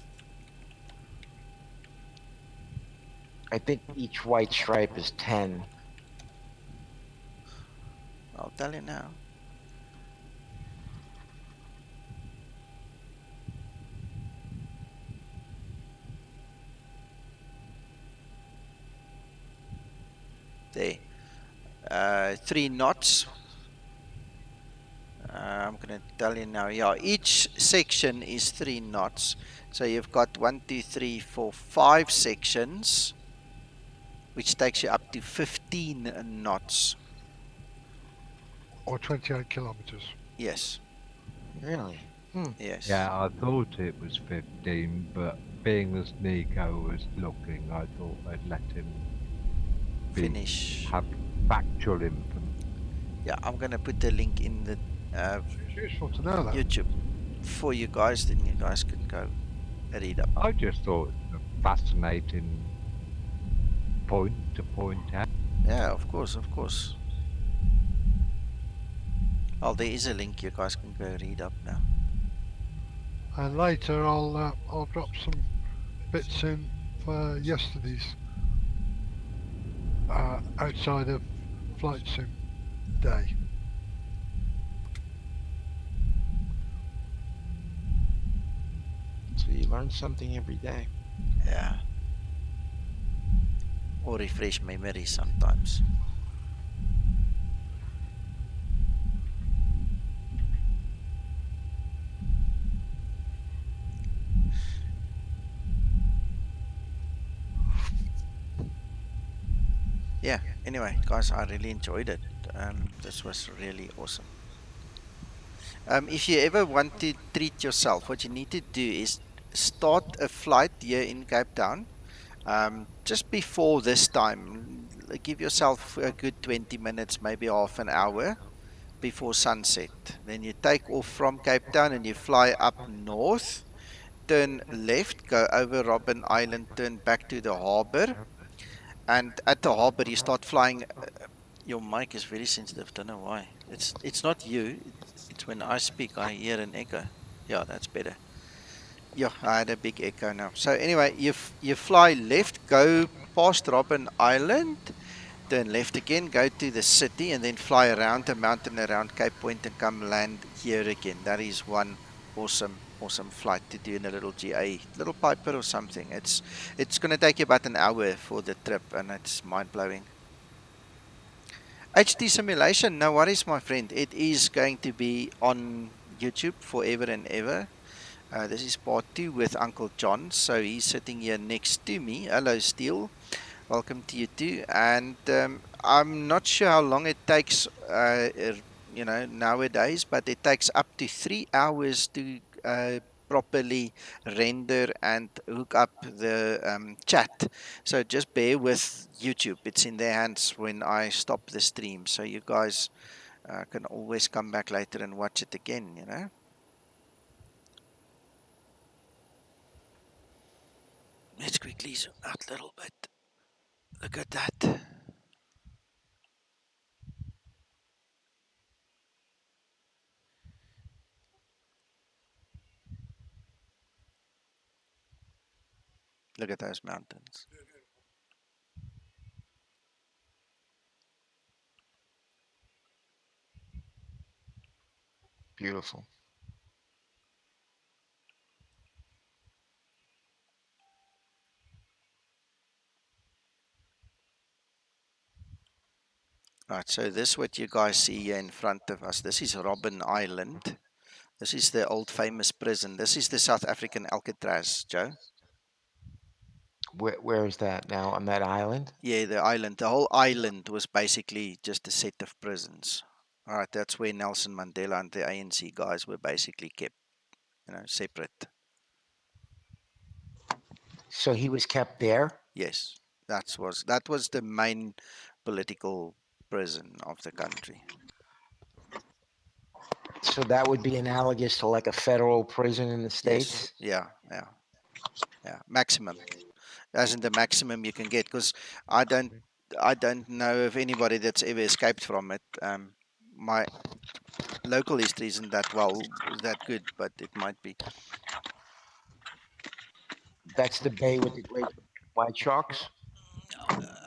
I think each white stripe is 10. I'll tell you now. there. 3 knots. I'm going to tell you now. Yeah, each section is 3 knots. So you've got 1, 2, 3, 4, 5 sections, which takes you up to 15 knots. Or 28 kilometers. Yes. Really? Yes. Yeah, I thought it was 15, but being as Nico was looking, I thought I'd let him Finish. have factual information. Yeah, I'm going to put the link in the It's useful to know that. YouTube for you guys, then you guys can go read up. I just thought it was a fascinating point to point out. Yeah, of course, of course. Oh, there is a link you guys can go read up now. And later I'll drop some bits in for yesterday's outside of flight sim day. So you learn something every day. Yeah. Or refresh memory sometimes. Yeah, anyway, guys, I really enjoyed it. This was really awesome. If you ever want to treat yourself, what you need to do is start a flight here in Cape Town. Just before this time, give yourself a good 20 minutes, maybe half an hour before sunset. Then you take off from Cape Town and you fly up north, turn left, go over Robben Island, turn back to the harbor. And at the harbor, you start flying. Your mic is very sensitive. Don't know why. It's not you. It's when I speak, I hear an echo. Yeah, that's better. Yeah, I had a big echo now. So anyway, you fly left, go past Robben Island, turn left again, go to the city, and then fly around the mountain around Cape Point and come land here again. That is one awesome flight to do in a little GA, little Piper or something. It's going to take you about an hour for the trip, and it's mind blowing. HD simulation, no worries, my friend. It is going to be on YouTube forever and ever. This is part 2 with Uncle John. So he's sitting here next to me. Hello, Steele. Welcome to you too. And I'm not sure how long it takes, nowadays, but it takes up to 3 hours to properly render and hook up the chat. So just bear with YouTube. It's in their hands when I stop the stream. So you guys can always come back later and watch it again. Let's quickly zoom out a little bit. Look at that. Look at those mountains. Beautiful. Right, so this is what you guys see here in front of us. This is Robben Island. This is the old famous prison. This is the South African Alcatraz, Joe. Where is that now? On that island? Yeah, the island. The whole island was basically just a set of prisons. All right, that's where Nelson Mandela and the ANC guys were basically kept, separate. So he was kept there? Yes, that was the main political prison of the country. So that would be analogous to like a federal prison in the Yes, States? yeah. Maximum. As in the maximum you can get, because I don't know of anybody that's ever escaped from it. My local history isn't that good, but it might be. That's the bay with the great white sharks?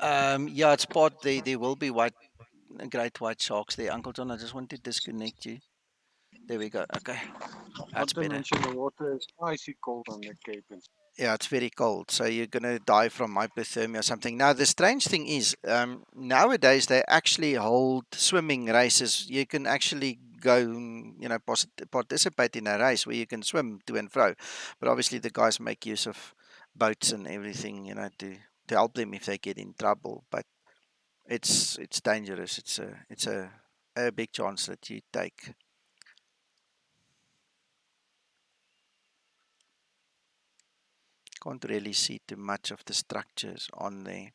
Yeah, it's part. There will be great white sharks there. Uncle John, I just want to disconnect you. There we go. Okay, Not that's to better. mention the water is icy cold on the Cape. Yeah, it's very cold, so you're gonna die from hypothermia or something. Now, the strange thing is, nowadays they actually hold swimming races. You can actually go, participate in a race where you can swim to and fro. But obviously, the guys make use of boats and everything, to help them if they get in trouble. But it's dangerous. It's a big chance that you take. Can't really see too much of the structures on there.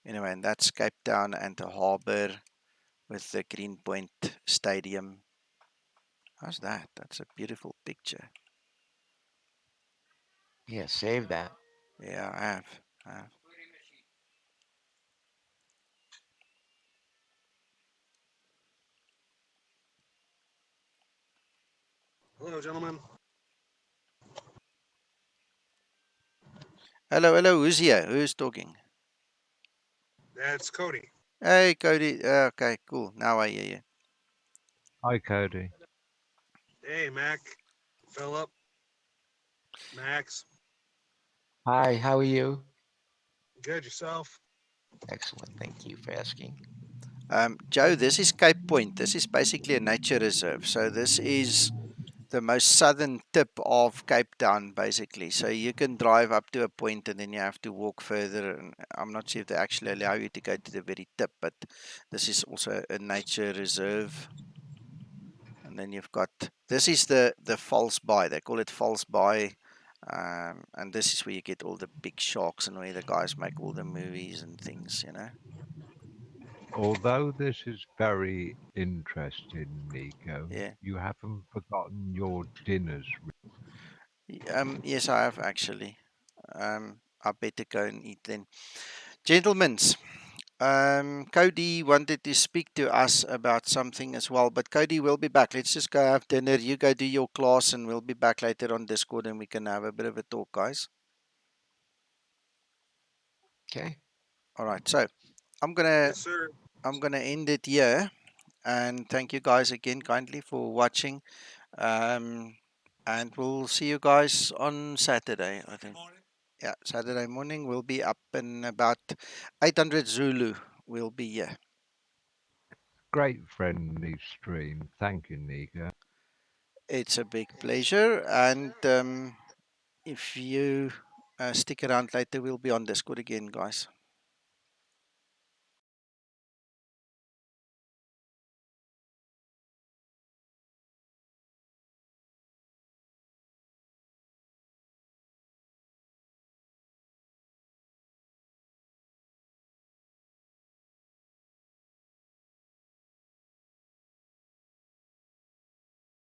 Anyway, and that's Cape Town and the harbour with the Greenpoint Stadium. How's that? That's a beautiful picture. Yeah, save that. Yeah, I have. I have. Hello, gentlemen. Hello, hello. Who's here? Who's talking? That's Cody. Hey, Cody. Okay, cool. Now I hear you. Hi, Cody. Hey, Mac, Philip, Max. Hi, how are you? Good, yourself? Excellent. Thank you for asking. Joe, this is Cape Point. This is basically a nature reserve. So this is the most southern tip of Cape Town, basically. So you can drive up to a point and then you have to walk further. And I'm not sure if they actually allow you to go to the very tip, but this is also a nature reserve. And then you've got, this is the false buy. They call it false buy. And this is where you get all the big sharks and where the guys make all the movies and things. Although this is very interesting, Nico, Yeah. you haven't forgotten your dinners. Yes, I have actually. I better go and eat then. Gentlemen, Cody wanted to speak to us about something as well, but Cody will be back. Let's just go have dinner. You go do your class, and we'll be back later on Discord, and we can have a bit of a talk, guys. Okay. All right. So I'm gonna Yes, sir. end it here, and thank you guys again kindly for watching. Um, and we'll see you guys on Saturday, I think. Yeah, Saturday morning we'll be up in about 800 Zulu. We'll be here. Great friendly stream. Thank you, Nico. It's a big pleasure, and if you stick around later, we'll be on Discord again, guys.